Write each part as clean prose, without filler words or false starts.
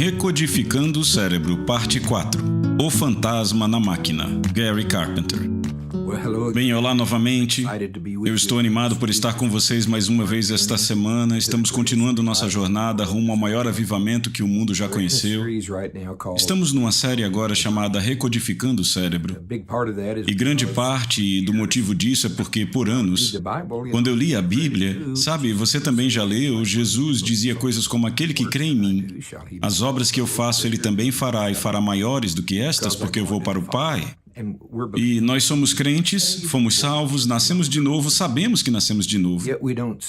Recodificando o Cérebro, Parte 4. O Fantasma na Máquina, Gary Carpenter. Bem, olá novamente. Eu estou animado por estar com vocês mais uma vez esta semana. Estamos continuando nossa jornada rumo ao maior avivamento que o mundo já conheceu. Estamos numa série agora chamada Recodificando o Cérebro. E grande parte do motivo disso é porque, por anos, quando eu li a Bíblia, sabe, você também já leu, Jesus dizia coisas como: aquele que crê em mim, as obras que eu faço ele também fará, e fará maiores do que estas, porque eu vou para o Pai. E nós somos crentes, fomos salvos, nascemos de novo, sabemos que nascemos de novo.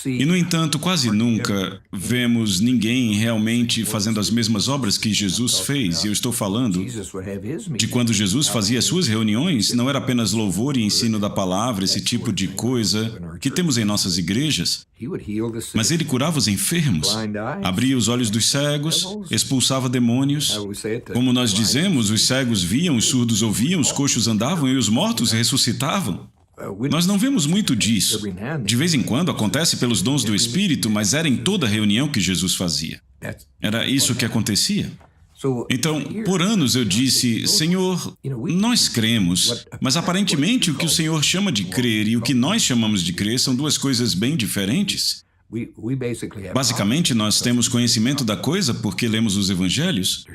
E, no entanto, quase nunca vemos ninguém realmente fazendo as mesmas obras que Jesus fez. E eu estou falando de quando Jesus fazia as suas reuniões, não era apenas louvor e ensino da palavra, esse tipo de coisa que temos em nossas igrejas, mas ele curava os enfermos, abria os olhos dos cegos, expulsava demônios. Como nós dizemos, os cegos viam, os surdos ouviam, os coxos andavam e os mortos ressuscitavam. Nós não vemos muito disso. De vez em quando acontece pelos dons do Espírito, mas era em toda reunião que Jesus fazia. Era isso que acontecia. Então, por anos eu disse: Senhor, nós cremos, mas aparentemente o que o Senhor chama de crer e o que nós chamamos de crer são duas coisas bem diferentes. Basicamente, nós temos conhecimento da coisa porque lemos os evangelhos,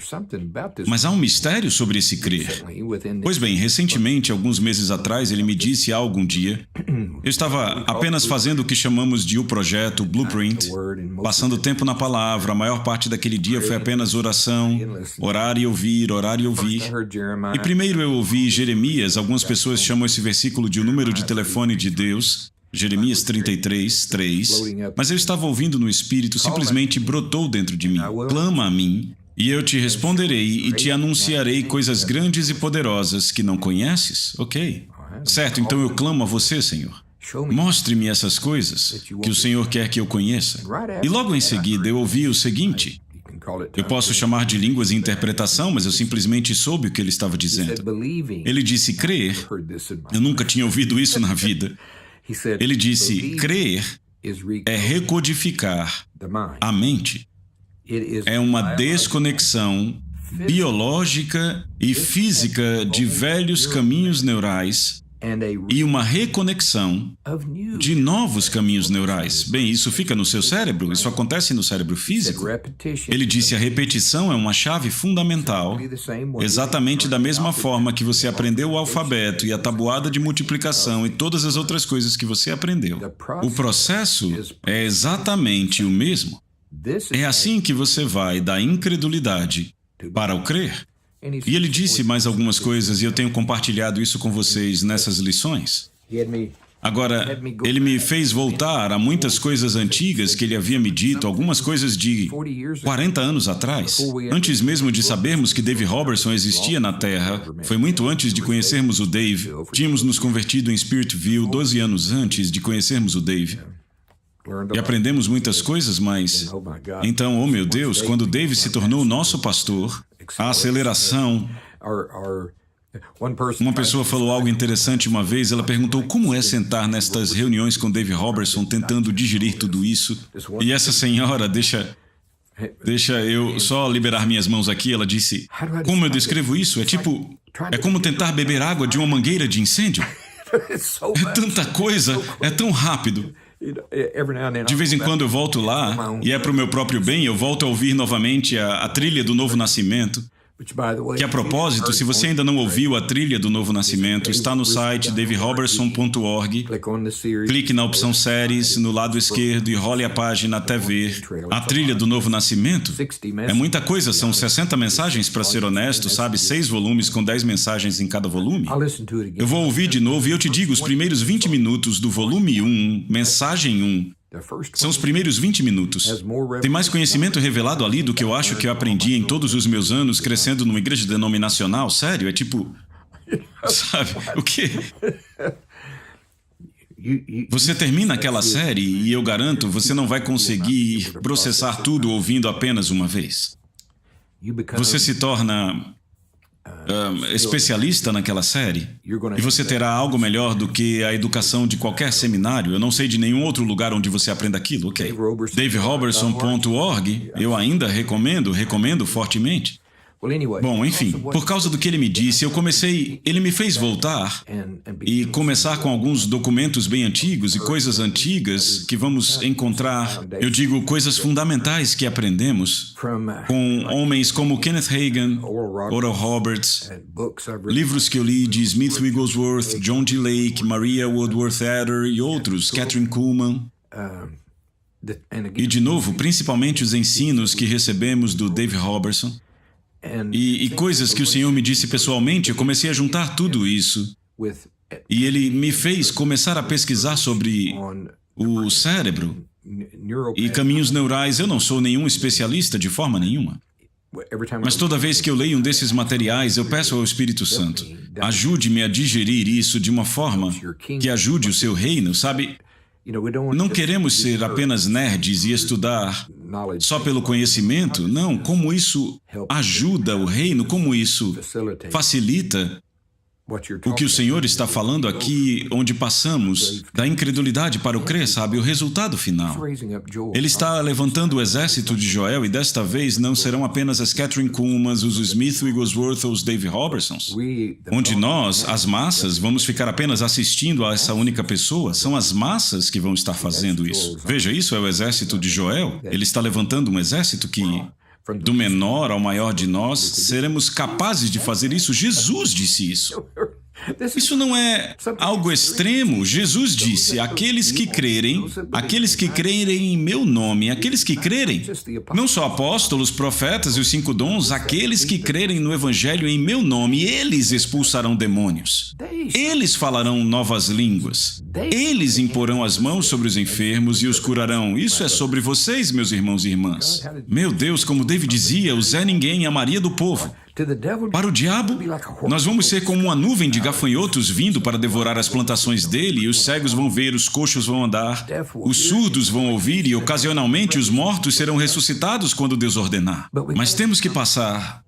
mas há um mistério sobre esse crer. Pois bem, recentemente, alguns meses atrás, ele me disse algo um dia. Eu estava apenas fazendo o que chamamos de o projeto, o blueprint, passando tempo na palavra. A maior parte daquele dia foi apenas oração, orar e ouvir, orar e ouvir. E primeiro eu ouvi Jeremias. Algumas pessoas chamam esse versículo de o número de telefone de Deus, Jeremias 33, 3, mas eu estava ouvindo no Espírito, simplesmente brotou dentro de mim: clama a mim, e eu te responderei e te anunciarei coisas grandes e poderosas que não conheces. Ok. Certo, então eu clamo a você, Senhor. Mostre-me essas coisas que o Senhor quer que eu conheça. E logo em seguida eu ouvi o seguinte. Eu posso chamar de línguas e interpretação, mas eu simplesmente soube o que ele estava dizendo. Ele disse crer. Eu nunca tinha ouvido isso na vida. Ele disse, crer é recodificar a mente. É uma desconexão biológica e física de velhos caminhos neurais e uma reconexão de novos caminhos neurais. Bem, isso fica no seu cérebro, isso acontece no cérebro físico. Ele disse a repetição é uma chave fundamental, exatamente da mesma forma que você aprendeu o alfabeto e a tabuada de multiplicação e todas as outras coisas que você aprendeu. O processo é exatamente o mesmo. É assim que você vai da incredulidade para o crer. E ele disse mais algumas coisas e eu tenho compartilhado isso com vocês nessas lições. Agora, ele me fez voltar a muitas coisas antigas que ele havia me dito, algumas coisas de 40 anos atrás. Antes mesmo de sabermos que Dave Robertson existia na Terra, foi muito antes de conhecermos o Dave. Tínhamos nos convertido em Spiritville 12 anos antes de conhecermos o Dave. E aprendemos muitas coisas, mas... Então, oh meu Deus, quando Dave se tornou nosso pastor, a aceleração... Uma pessoa falou algo interessante uma vez. Ela perguntou como é sentar nestas reuniões com Dave Robertson tentando digerir tudo isso. E essa senhora, deixa eu só liberar minhas mãos aqui. Ela disse, como eu descrevo isso? É como tentar beber água de uma mangueira de incêndio. É tanta coisa, é tão rápido. De vez em quando eu volto lá, e é para o meu próprio bem, eu volto a ouvir novamente a trilha do Novo Nascimento. Que, a propósito, se você ainda não ouviu a trilha do Novo Nascimento, está no site daverobertson.org. Clique na opção Séries, no lado esquerdo, e role a página até ver. A trilha do Novo Nascimento é muita coisa, são 60 mensagens, para ser honesto, sabe? 6 volumes com 10 mensagens em cada volume. Eu vou ouvir de novo e eu te digo, os primeiros 20 minutos do volume 1, mensagem 1, são os primeiros 20 minutos. Tem mais conhecimento revelado ali do que eu acho que eu aprendi em todos os meus anos crescendo numa igreja denominacional. Sério, é tipo... Sabe, o quê? Você termina aquela série e eu garanto, você não vai conseguir processar tudo ouvindo apenas uma vez. Você se torna especialista naquela série. E você terá algo melhor do que a educação de qualquer seminário. Eu não sei de nenhum outro lugar onde você aprenda aquilo, ok? DaveRobertson.org, eu ainda recomendo fortemente. Bom, enfim, por causa do que ele me disse, ele me fez voltar e começar com alguns documentos bem antigos e coisas antigas que vamos encontrar, eu digo, coisas fundamentais que aprendemos com homens como Kenneth Hagin, Oral Roberts, livros que eu li de Smith Wigglesworth, John G. Lake, Maria Woodworth Etter e outros, Kathryn Kuhlman. E, de novo, principalmente os ensinos que recebemos do Dave Robertson. E coisas que o Senhor me disse pessoalmente, eu comecei a juntar tudo isso. E Ele me fez começar a pesquisar sobre o cérebro e caminhos neurais. Eu não sou nenhum especialista de forma nenhuma. Mas toda vez que eu leio um desses materiais, eu peço ao Espírito Santo, ajude-me a digerir isso de uma forma que ajude o seu reino, sabe? Não queremos ser apenas nerds e estudar só pelo conhecimento. Não, como isso ajuda o reino, como isso facilita o que o Senhor está falando aqui, onde passamos da incredulidade para o crer, sabe? O resultado final. Ele está levantando o exército de Joel e desta vez não serão apenas as Kathryn Kuhlmans, os Smith Wigglesworth ou os Dave Robertsons, onde nós, as massas, vamos ficar apenas assistindo a essa única pessoa. São as massas que vão estar fazendo isso. Veja, isso é o exército de Joel. Ele está levantando um exército que, do menor ao maior de nós, seremos capazes de fazer isso. Jesus disse isso. Isso não é algo extremo. Jesus disse, aqueles que crerem em meu nome, aqueles que crerem, não só apóstolos, profetas e os 5 dons, aqueles que crerem no Evangelho em meu nome, eles expulsarão demônios. Eles falarão novas línguas. Eles imporão as mãos sobre os enfermos e os curarão. Isso é sobre vocês, meus irmãos e irmãs. Meu Deus, como David dizia, o Zé Ninguém, a Maria do povo. Para o diabo, nós vamos ser como uma nuvem de gafanhotos vindo para devorar as plantações dele, e os cegos vão ver, os coxos vão andar, os surdos vão ouvir e, ocasionalmente, os mortos serão ressuscitados quando Deus ordenar. Mas temos que passar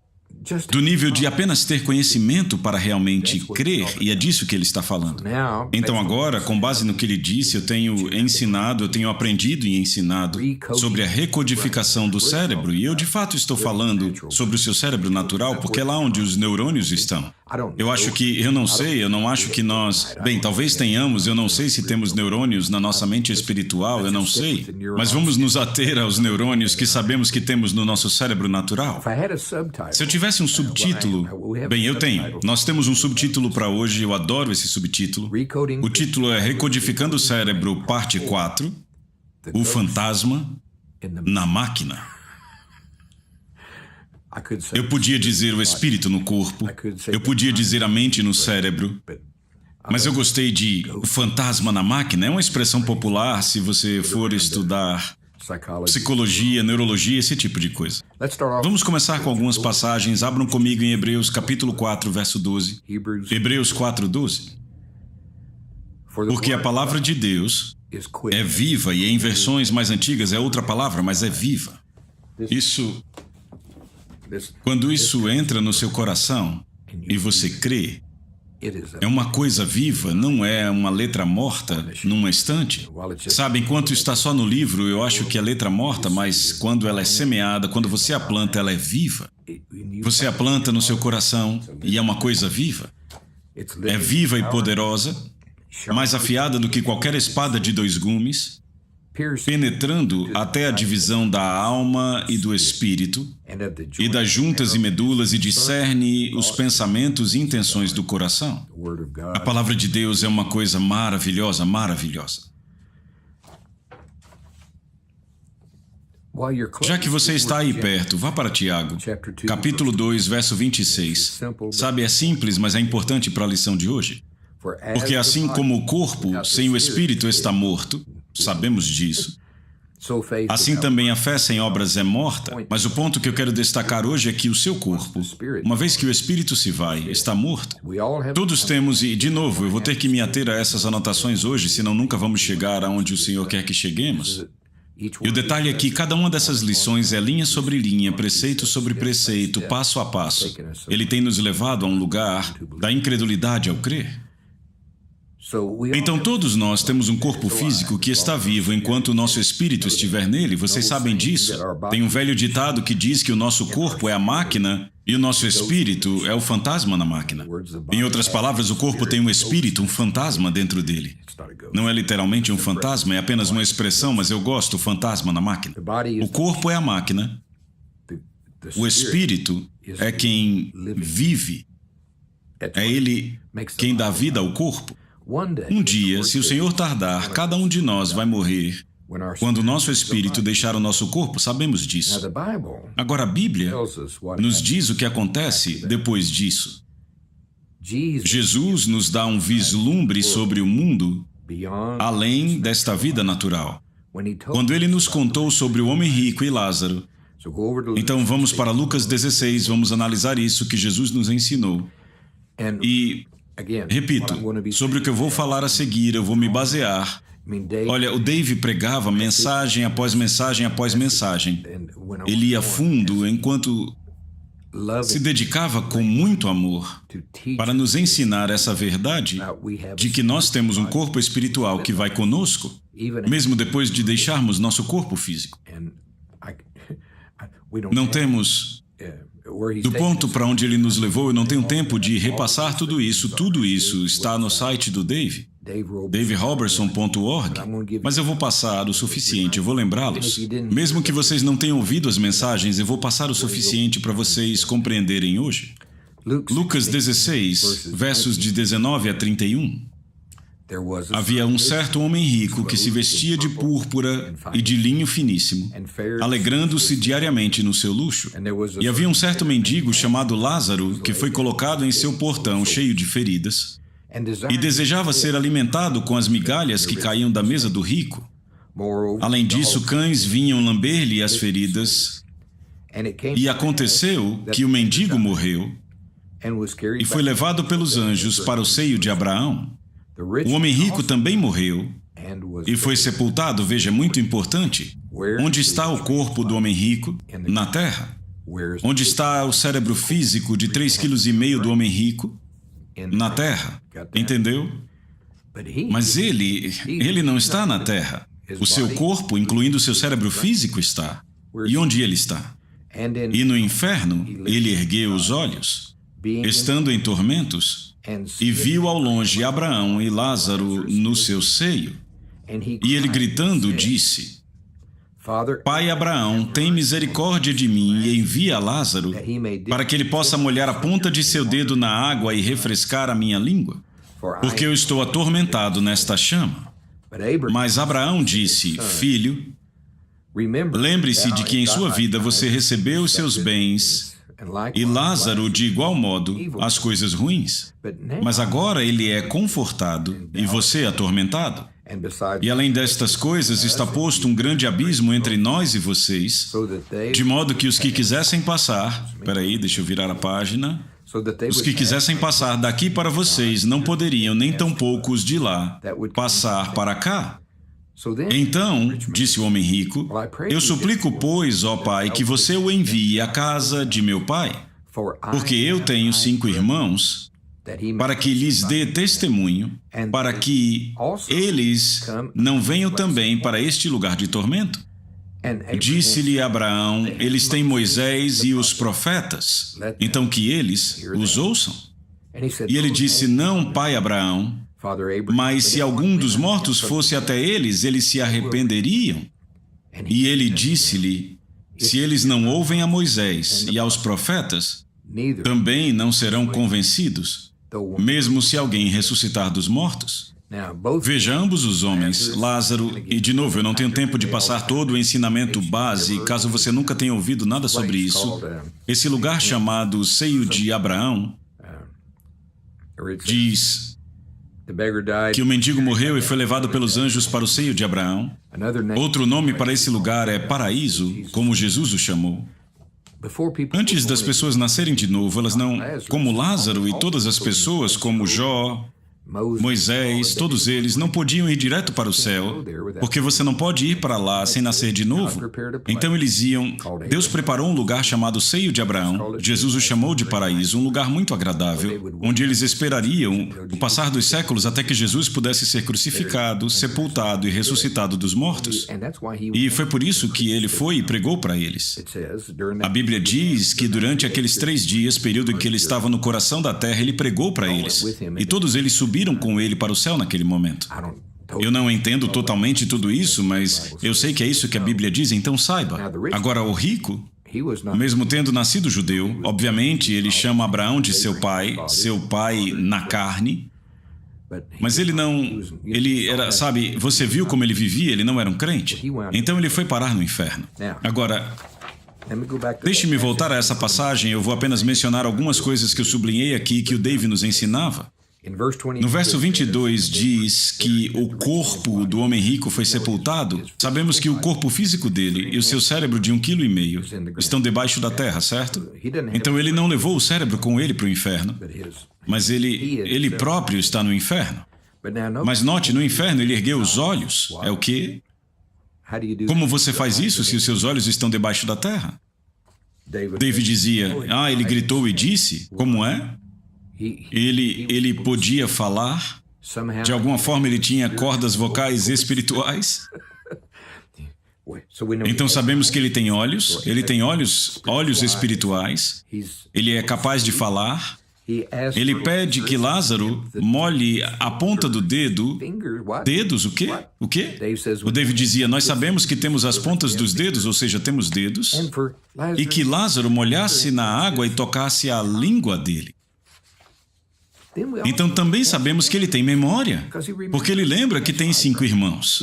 do nível de apenas ter conhecimento para realmente crer, e é disso que ele está falando. Então agora, com base no que ele disse, eu tenho aprendido e ensinado sobre a recodificação do cérebro, e eu de fato estou falando sobre o seu cérebro natural, porque é lá onde os neurônios estão. Eu não acho que nós... Bem, talvez tenhamos, eu não sei se temos neurônios na nossa mente espiritual, eu não sei. Mas vamos nos ater aos neurônios que sabemos que temos no nosso cérebro natural. Se eu tivesse um subtítulo... Bem, eu tenho. Nós temos um subtítulo para hoje, eu adoro esse subtítulo. O título é Recodificando o Cérebro, Parte 4, O Fantasma na Máquina. Eu podia dizer o espírito no corpo, eu podia dizer a mente no cérebro, mas eu gostei de o fantasma na máquina. É uma expressão popular se você for estudar psicologia, neurologia, esse tipo de coisa. Vamos começar com algumas passagens. Abram comigo em Hebreus capítulo 4, verso 12. Hebreus 4, 12. Porque a palavra de Deus é viva, e em versões mais antigas é outra palavra, mas é viva. Quando isso entra no seu coração e você crê, é uma coisa viva, não é uma letra morta numa estante. Sabe, enquanto está só no livro, eu acho que é letra morta, mas quando ela é semeada, quando você a planta, ela é viva. Você a planta no seu coração e é uma coisa viva. É viva e poderosa, mais afiada do que qualquer espada de 2 gumes, penetrando até a divisão da alma e do espírito, e das juntas e medulas, e discerne os pensamentos e intenções do coração. A palavra de Deus é uma coisa maravilhosa, maravilhosa. Já que você está aí perto, vá para Tiago, capítulo 2, verso 26. Sabe, é simples, mas é importante para a lição de hoje. Porque assim como o corpo sem o espírito está morto, sabemos disso, assim também a fé sem obras é morta. Mas o ponto que eu quero destacar hoje é que o seu corpo, uma vez que o espírito se vai, está morto. Todos temos, e de novo, eu vou ter que me ater a essas anotações hoje, senão nunca vamos chegar aonde o Senhor quer que cheguemos. E o detalhe é que cada uma dessas lições é linha sobre linha, preceito sobre preceito, passo a passo. Ele tem nos levado a um lugar da incredulidade ao crer. Então todos nós temos um corpo físico que está vivo enquanto o nosso espírito estiver nele. Vocês sabem disso? Tem um velho ditado que diz que o nosso corpo é a máquina e o nosso espírito é o fantasma na máquina. Em outras palavras, o corpo tem um espírito, um fantasma dentro dele. Não é literalmente um fantasma, é apenas uma expressão, mas eu gosto, fantasma na máquina. O corpo é a máquina, o espírito é quem vive, é ele quem dá vida ao corpo. Um dia, se o Senhor tardar, cada um de nós vai morrer. Quando o nosso espírito deixar o nosso corpo, sabemos disso. Agora, a Bíblia nos diz o que acontece depois disso. Jesus nos dá um vislumbre sobre o mundo além desta vida natural. Quando ele nos contou sobre o homem rico e Lázaro, então vamos para Lucas 16, vamos analisar isso que Jesus nos ensinou. E, repito, sobre o que eu vou falar a seguir, eu vou me basear. Olha, o Dave pregava mensagem após mensagem após mensagem. Ele ia fundo enquanto se dedicava com muito amor para nos ensinar essa verdade de que nós temos um corpo espiritual que vai conosco, mesmo depois de deixarmos nosso corpo físico. Não temos... Do ponto para onde ele nos levou, eu não tenho tempo de repassar tudo isso está no site do Dave, daverobertson.org, mas eu vou passar o suficiente, eu vou lembrá-los. Mesmo que vocês não tenham ouvido as mensagens, eu vou passar o suficiente para vocês compreenderem hoje. Lucas 16, versos de 19 a 31. Havia um certo homem rico que se vestia de púrpura e de linho finíssimo, alegrando-se diariamente no seu luxo. E havia um certo mendigo chamado Lázaro que foi colocado em seu portão cheio de feridas e desejava ser alimentado com as migalhas que caíam da mesa do rico. Além disso, cães vinham lamber-lhe as feridas. E aconteceu que o mendigo morreu e foi levado pelos anjos para o seio de Abraão. O homem rico também morreu e foi sepultado, veja, muito importante. Onde está o corpo do homem rico? Na terra. Onde está o cérebro físico de 3,5 kg do homem rico? Na terra. Entendeu? Mas ele não está na terra. O seu corpo, incluindo o seu cérebro físico, está. E onde ele está? E no inferno, ele ergueu os olhos, estando em tormentos, e viu ao longe Abraão e Lázaro no seu seio. E ele gritando disse: Pai Abraão, tem misericórdia de mim e envia Lázaro para que ele possa molhar a ponta de seu dedo na água e refrescar a minha língua, porque eu estou atormentado nesta chama. Mas Abraão disse: Filho, lembre-se de que em sua vida você recebeu os seus bens e Lázaro, de igual modo, as coisas ruins. Mas agora ele é confortado e você atormentado. E além destas coisas, está posto um grande abismo entre nós e vocês, de modo que os que quisessem passar... Peraí, deixa eu virar a página. Os que quisessem passar daqui para vocês não poderiam, nem tampouco os de lá, passar para cá. Então, disse o homem rico, eu suplico, pois, ó Pai, que você o envie à casa de meu pai, porque eu tenho 5 irmãos, para que lhes dê testemunho, para que eles não venham também para este lugar de tormento. Disse-lhe Abraão, eles têm Moisés e os profetas, então que eles os ouçam. E ele disse, não, pai Abraão, mas se algum dos mortos fosse até eles, eles se arrependeriam. E ele disse-lhe, se eles não ouvem a Moisés e aos profetas, também não serão convencidos, mesmo se alguém ressuscitar dos mortos. Veja, ambos os homens, Lázaro, e de novo, eu não tenho tempo de passar todo o ensinamento base, caso você nunca tenha ouvido nada sobre isso. Esse lugar chamado Seio de Abraão diz que o mendigo morreu e foi levado pelos anjos para o seio de Abraão. Outro nome para esse lugar é paraíso, como Jesus o chamou. Antes das pessoas nascerem de novo, elas não... Como Lázaro e todas as pessoas, como Jó, Moisés, todos eles não podiam ir direto para o céu, porque você não pode ir para lá sem nascer de novo. Então eles iam. Deus preparou um lugar chamado Seio de Abraão. Jesus o chamou de paraíso, um lugar muito agradável, onde eles esperariam o passar dos séculos até que Jesus pudesse ser crucificado, sepultado e ressuscitado dos mortos. E foi por isso que ele foi e pregou para eles. A Bíblia diz que durante aqueles 3 dias, período em que ele estava no coração da terra, ele pregou para eles. E todos eles subiram com ele para o céu naquele momento. Eu não entendo totalmente tudo isso, mas eu sei que é isso que a Bíblia diz, então saiba. Agora, o rico, mesmo tendo nascido judeu, obviamente ele chama Abraão de seu pai na carne, mas ele era, sabe, você viu como ele vivia, ele não era um crente. Então ele foi parar no inferno. Agora, deixe-me voltar a essa passagem, eu vou apenas mencionar algumas coisas que eu sublinhei aqui que o Dave nos ensinava. No verso 22 diz que o corpo do homem rico foi sepultado. Sabemos que o corpo físico dele e o seu cérebro de 1,5 kg estão debaixo da terra, certo? Então ele não levou o cérebro com ele para o inferno, mas ele próprio está no inferno. Mas note, no inferno ele ergueu os olhos. É o quê? Como você faz isso se os seus olhos estão debaixo da terra? David dizia, ele gritou e disse, como é? Ele podia falar? De alguma forma ele tinha cordas vocais espirituais? Então sabemos que ele tem olhos olhos espirituais, ele é capaz de falar. Ele pede que Lázaro molhe a ponta do dedo. Dedos? O quê? O quê? O David dizia, nós sabemos que temos as pontas dos dedos, ou seja, temos dedos, e que Lázaro molhasse na água e tocasse a língua dele. Então também sabemos que ele tem memória, porque ele lembra que tem 5 irmãos.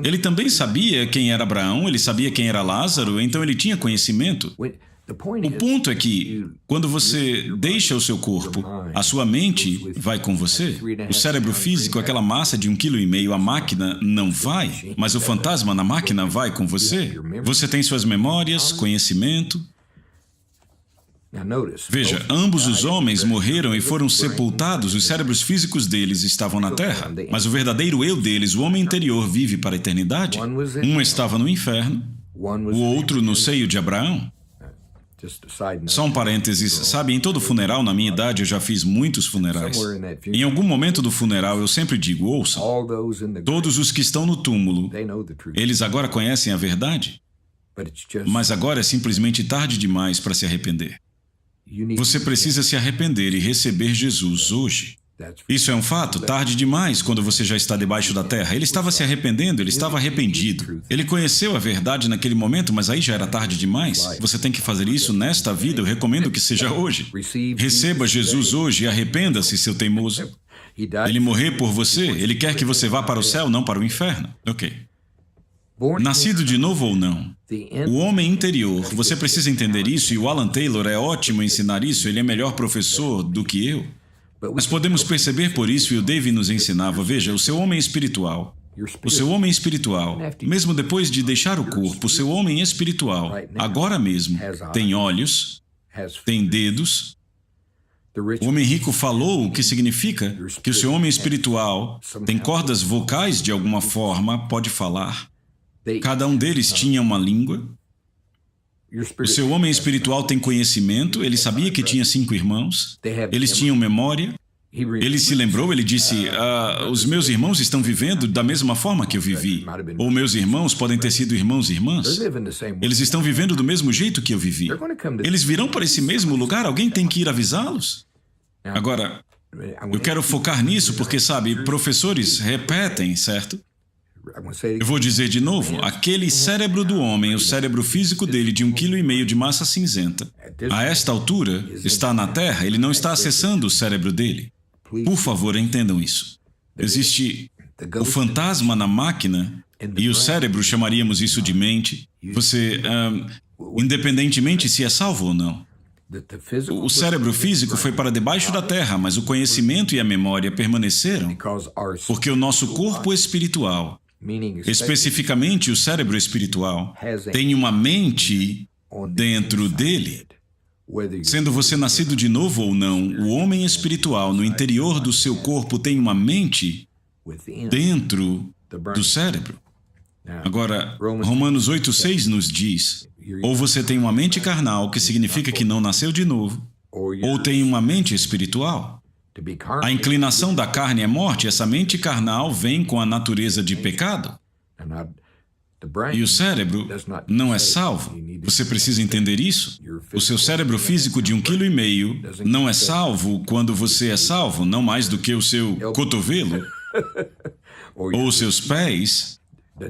Ele também sabia quem era Abraão, ele sabia quem era Lázaro, então ele tinha conhecimento. O ponto é que, quando você deixa o seu corpo, a sua mente vai com você. O cérebro físico, aquela massa de 1,5 kg, a máquina não vai, mas o fantasma na máquina vai com você. Você tem suas memórias, conhecimento. Veja, ambos os homens morreram e foram sepultados, os cérebros físicos deles estavam na terra, mas o verdadeiro eu deles, o homem interior, vive para a eternidade. Um estava no inferno, o outro no seio de Abraão. Só um parênteses, sabe, em todo funeral, na minha idade, eu já fiz muitos funerais. Em algum momento do funeral, eu sempre digo, ouçam, todos os que estão no túmulo, eles agora conhecem a verdade, mas agora é simplesmente tarde demais para se arrepender. Você precisa se arrepender e receber Jesus hoje. Isso é um fato, tarde demais quando você já está debaixo da terra. Ele estava se arrependendo, ele estava arrependido. Ele conheceu a verdade naquele momento, mas aí já era tarde demais. Você tem que fazer isso nesta vida, eu recomendo que seja hoje. Receba Jesus hoje e arrependa-se, seu teimoso. Ele morreu por você, ele quer que você vá para o céu, não para o inferno. Ok. Nascido de novo ou não, o homem interior, você precisa entender isso, e o Alan Taylor é ótimo em ensinar isso, ele é melhor professor do que eu. Mas podemos perceber por isso, e o David nos ensinava, veja, o seu homem espiritual, mesmo depois de deixar o corpo, o seu homem espiritual, agora mesmo, tem olhos, tem dedos. O homem rico falou, o que significa que o seu homem espiritual tem cordas vocais de alguma forma, pode falar. Cada um deles tinha uma língua. O seu homem espiritual tem conhecimento, ele sabia que tinha 5 irmãos, eles tinham memória, ele se lembrou, ele disse, os meus irmãos estão vivendo da mesma forma que eu vivi, ou meus irmãos podem ter sido irmãos e irmãs, eles estão vivendo do mesmo jeito que eu vivi, eles virão para esse mesmo lugar, alguém tem que ir avisá-los. Agora, eu quero focar nisso porque, sabe, professores repetem, certo? Eu vou dizer de novo, aquele cérebro do homem, o cérebro físico dele de 1,5 kg de massa cinzenta, a esta altura, está na Terra, ele não está acessando o cérebro dele. Por favor, entendam isso. Existe o fantasma na máquina e o cérebro, chamaríamos isso de mente. Você, independentemente se é salvo ou não. O cérebro físico foi para debaixo da terra, mas o conhecimento e a memória permaneceram, porque o nosso corpo espiritual, especificamente o cérebro espiritual, tem uma mente dentro dele. Sendo você nascido de novo ou não, o homem espiritual no interior do seu corpo tem uma mente dentro do cérebro. Agora, Romanos 8,6 nos diz: ou você tem uma mente carnal, que significa que não nasceu de novo, ou tem uma mente espiritual. A inclinação da carne é morte, essa mente carnal vem com a natureza de pecado. E o cérebro não é salvo. Você precisa entender isso. O seu cérebro físico de 1,5 kg não é salvo quando você é salvo, não mais do que o seu cotovelo ou os seus pés,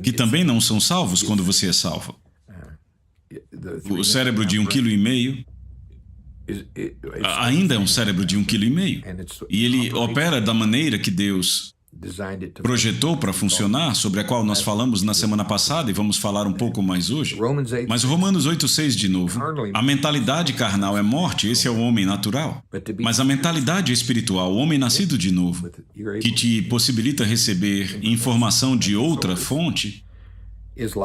que também não são salvos quando você é salvo. O cérebro de 1,5 kg ainda é um cérebro de 1,5 kg. E ele opera da maneira que Deus projetou para funcionar, sobre a qual nós falamos na semana passada e vamos falar um pouco mais hoje. Mas Romanos 8,6 de novo. A mentalidade carnal é morte, esse é o homem natural. Mas a mentalidade espiritual, o homem nascido de novo, que te possibilita receber informação de outra fonte,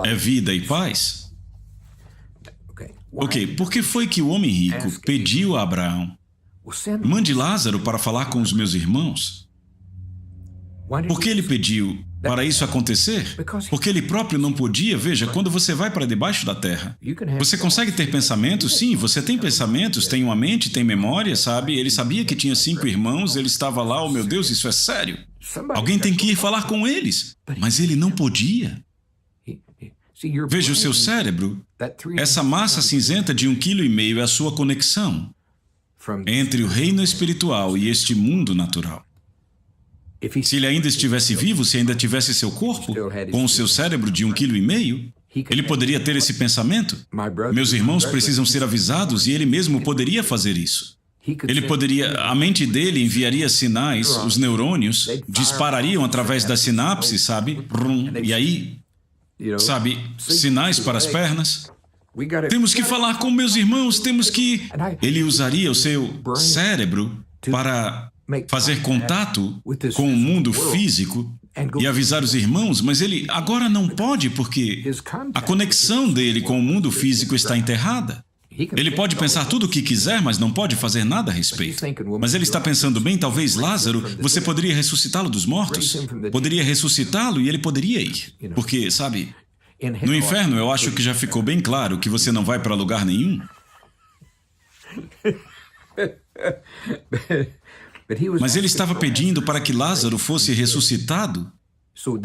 é vida e paz. Ok, por que foi que o homem rico pediu a Abraão: mande Lázaro para falar com os meus irmãos? Por que ele pediu para isso acontecer? Porque ele próprio não podia. Veja, quando você vai para debaixo da terra, você consegue ter pensamentos? Sim, você tem pensamentos, tem uma mente, tem memória, sabe? Ele sabia que tinha 5 irmãos, ele estava lá, oh meu Deus, isso é sério. Alguém tem que ir falar com eles. Mas ele não podia. Veja o seu cérebro, essa massa cinzenta de 1,5 kg é a sua conexão entre o reino espiritual e este mundo natural. Se ele ainda estivesse vivo, se ainda tivesse seu corpo, com o seu cérebro de 1,5 kg, ele poderia ter esse pensamento. Meus irmãos precisam ser avisados, e ele mesmo poderia fazer isso. Ele poderia, a mente dele enviaria sinais, os neurônios disparariam através das sinapses, sabe? E aí, sabe, sinais para as pernas. Temos que falar com meus irmãos, temos que... Ele usaria o seu cérebro para fazer contato com o mundo físico e avisar os irmãos, mas ele agora não pode porque a conexão dele com o mundo físico está enterrada. Ele pode pensar tudo o que quiser, mas não pode fazer nada a respeito. Mas ele está pensando bem, talvez Lázaro, você poderia ressuscitá-lo dos mortos? Poderia ressuscitá-lo e ele poderia ir. Porque, sabe, no inferno eu acho que já ficou bem claro que você não vai para lugar nenhum. Mas ele estava pedindo para que Lázaro fosse ressuscitado,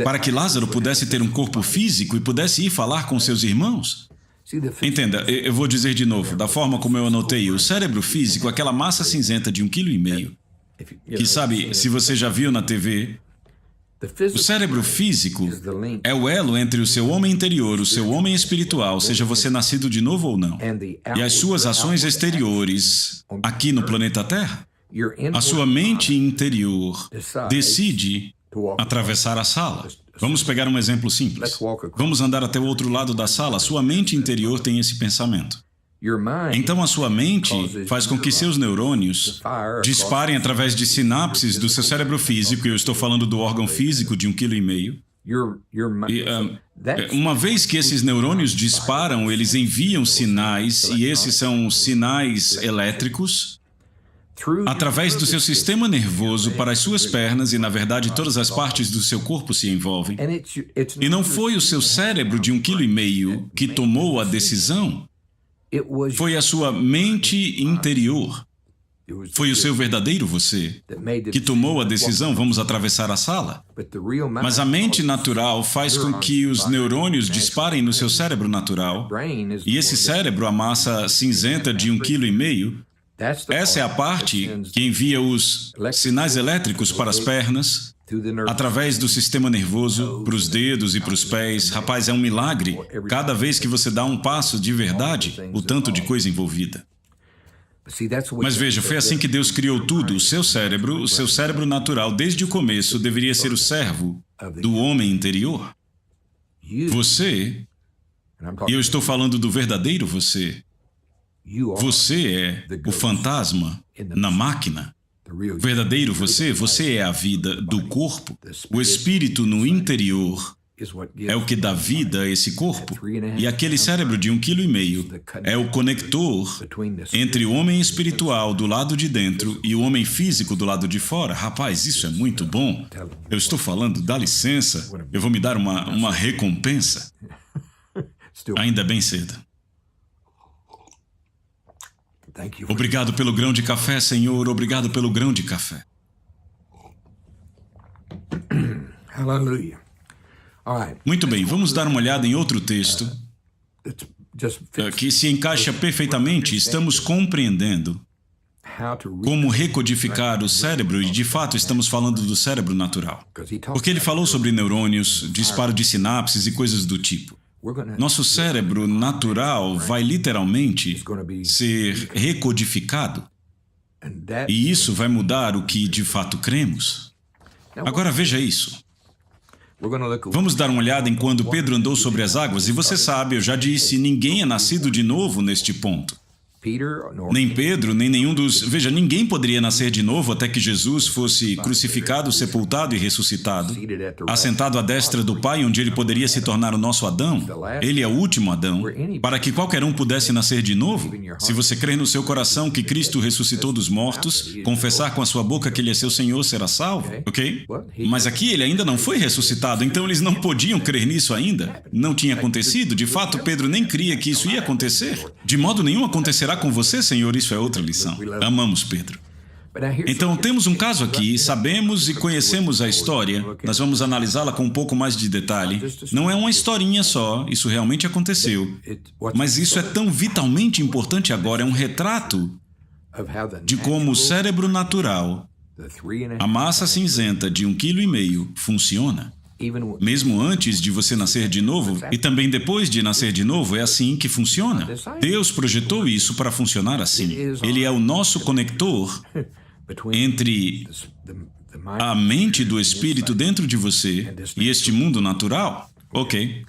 para que Lázaro pudesse ter um corpo físico e pudesse ir falar com seus irmãos. Entenda, eu vou dizer de novo, da forma como eu anotei, o cérebro físico, aquela massa cinzenta de 1,5 kg, que sabe, se você já viu na TV, o cérebro físico é o elo entre o seu homem interior, o seu homem espiritual, seja você nascido de novo ou não, e as suas ações exteriores aqui no planeta Terra. A sua mente interior decide atravessar a sala. Vamos pegar um exemplo simples. Vamos andar até o outro lado da sala. A sua mente interior tem esse pensamento. Então a sua mente faz com que seus neurônios disparem através de sinapses do seu cérebro físico, e eu estou falando do órgão físico de 1,5 kg. E, uma vez que esses neurônios disparam, eles enviam sinais, e esses são sinais elétricos, através do seu sistema nervoso para as suas pernas, e na verdade todas as partes do seu corpo se envolvem. E não foi o seu cérebro de 1,5 kg que tomou a decisão, foi a sua mente interior. Foi o seu verdadeiro você que tomou a decisão, vamos atravessar a sala. Mas a mente natural faz com que os neurônios disparem no seu cérebro natural, e esse cérebro, a massa cinzenta de 1,5 kg, essa é a parte que envia os sinais elétricos para as pernas, através do sistema nervoso, para os dedos e para os pés. Rapaz, é um milagre. Cada vez que você dá um passo de verdade, o tanto de coisa envolvida. Mas veja, foi assim que Deus criou tudo. O seu cérebro natural, desde o começo, deveria ser o servo do homem interior. Você, e eu estou falando do verdadeiro você, você é o fantasma na máquina. O verdadeiro você é a vida do corpo. O espírito no interior é o que dá vida a esse corpo. E aquele cérebro de 1,5 kg é o conector entre o homem espiritual do lado de dentro e o homem físico do lado de fora. Rapaz, isso é muito bom. Eu estou falando, dá licença, eu vou me dar uma recompensa. Ainda bem cedo. Obrigado pelo grão de café, Senhor. Obrigado pelo grão de café. Aleluia. Muito bem, vamos dar uma olhada em outro texto que se encaixa perfeitamente. Estamos compreendendo como recodificar o cérebro e, de fato, estamos falando do cérebro natural. Porque ele falou sobre neurônios, disparo de sinapses e coisas do tipo. Nosso cérebro natural vai literalmente ser recodificado. E isso vai mudar o que, de fato, cremos. Agora veja isso. Vamos dar uma olhada em quando Pedro andou sobre as águas, e você sabe, eu já disse, ninguém é nascido de novo neste ponto. Nem Pedro, nem nenhum dos... Veja, ninguém poderia nascer de novo até que Jesus fosse crucificado, sepultado e ressuscitado, assentado à destra do Pai, onde ele poderia se tornar o nosso Adão. Ele é o último Adão, para que qualquer um pudesse nascer de novo. Se você crer no seu coração que Cristo ressuscitou dos mortos, confessar com a sua boca que Ele é seu Senhor, será salvo, ok? Mas aqui ele ainda não foi ressuscitado, então eles não podiam crer nisso ainda. Não tinha acontecido. De fato, Pedro nem cria que isso ia acontecer. De modo nenhum acontecerá com você, Senhor, isso é outra lição. Amamos Pedro. Então, temos um caso aqui, sabemos e conhecemos a história, nós vamos analisá-la com um pouco mais de detalhe. Não é uma historinha só, isso realmente aconteceu. Mas isso é tão vitalmente importante agora, é um retrato de como o cérebro natural, a massa cinzenta de 1,5 kg, funciona. Mesmo antes de você nascer de novo, e também depois de nascer de novo, é assim que funciona. Deus projetou isso para funcionar assim. Ele é o nosso conector entre a mente do Espírito dentro de você e este mundo natural. Ok.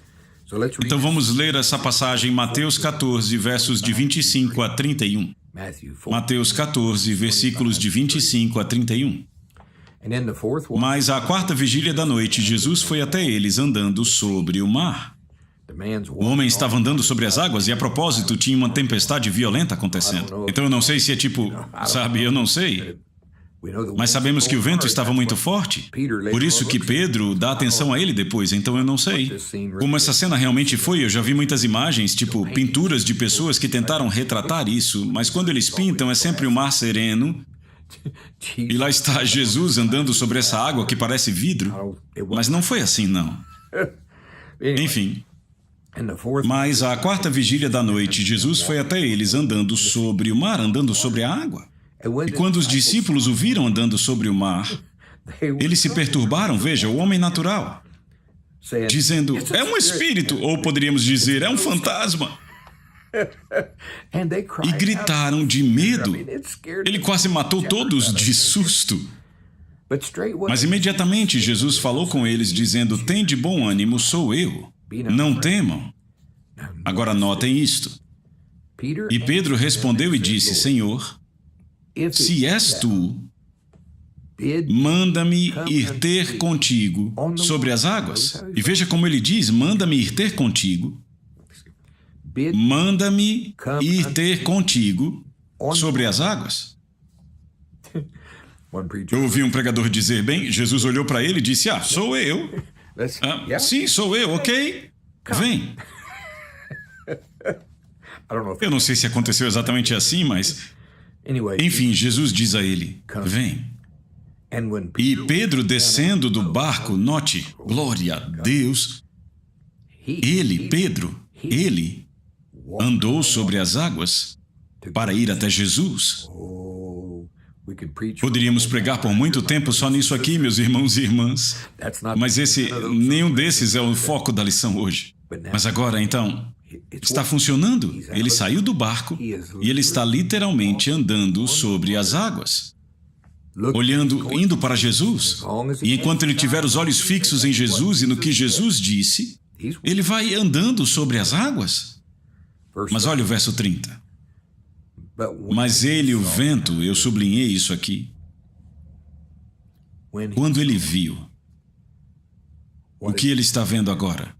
Então vamos ler essa passagem em Mateus 14, versos de 25 a 31. Mateus 14, versículos de 25 a 31. Mas à quarta vigília da noite, Jesus foi até eles andando sobre o mar. O homem estava andando sobre as águas e, a propósito, tinha uma tempestade violenta acontecendo. Então eu não sei se é tipo, sabe, eu não sei. Mas sabemos que o vento estava muito forte. Por isso que Pedro dá atenção a ele depois, então eu não sei. Como essa cena realmente foi, eu já vi muitas imagens, tipo pinturas de pessoas que tentaram retratar isso, mas quando eles pintam é sempre o mar sereno. E lá está Jesus andando sobre essa água que parece vidro, mas não foi assim, não. Enfim. Mas à quarta vigília da noite, Jesus foi até eles andando sobre o mar, andando sobre a água. E quando os discípulos o viram andando sobre o mar, eles se perturbaram, veja, o homem natural, dizendo, é um espírito, ou poderíamos dizer, é um fantasma. E gritaram de medo. Ele quase matou todos de susto. Mas imediatamente Jesus falou com eles, dizendo, tem de bom ânimo, sou eu. Não temam. Agora notem isto. E Pedro respondeu e disse, Senhor, se és tu, manda-me ir ter contigo sobre as águas. E veja como ele diz, manda-me ir ter contigo. Manda-me ir ter contigo sobre as águas. Eu ouvi um pregador dizer, bem, Jesus olhou para ele e disse, sou eu. Sim, sou eu, ok? Vem. Eu não sei se aconteceu exatamente assim, mas... Enfim, Jesus diz a ele, vem. E Pedro descendo do barco, note, glória a Deus, ele, Pedro, ele andou sobre as águas para ir até Jesus. Poderíamos pregar por muito tempo só nisso aqui, meus irmãos e irmãs. Mas nenhum desses é o foco da lição hoje. Mas agora, então, está funcionando. Ele saiu do barco e ele está literalmente andando sobre as águas. Olhando, indo para Jesus. E enquanto ele tiver os olhos fixos em Jesus e no que Jesus disse, ele vai andando sobre as águas. Mas olha o verso 30. Mas ele, o vento, eu sublinhei isso aqui. Quando ele viu O que ele está vendo agora?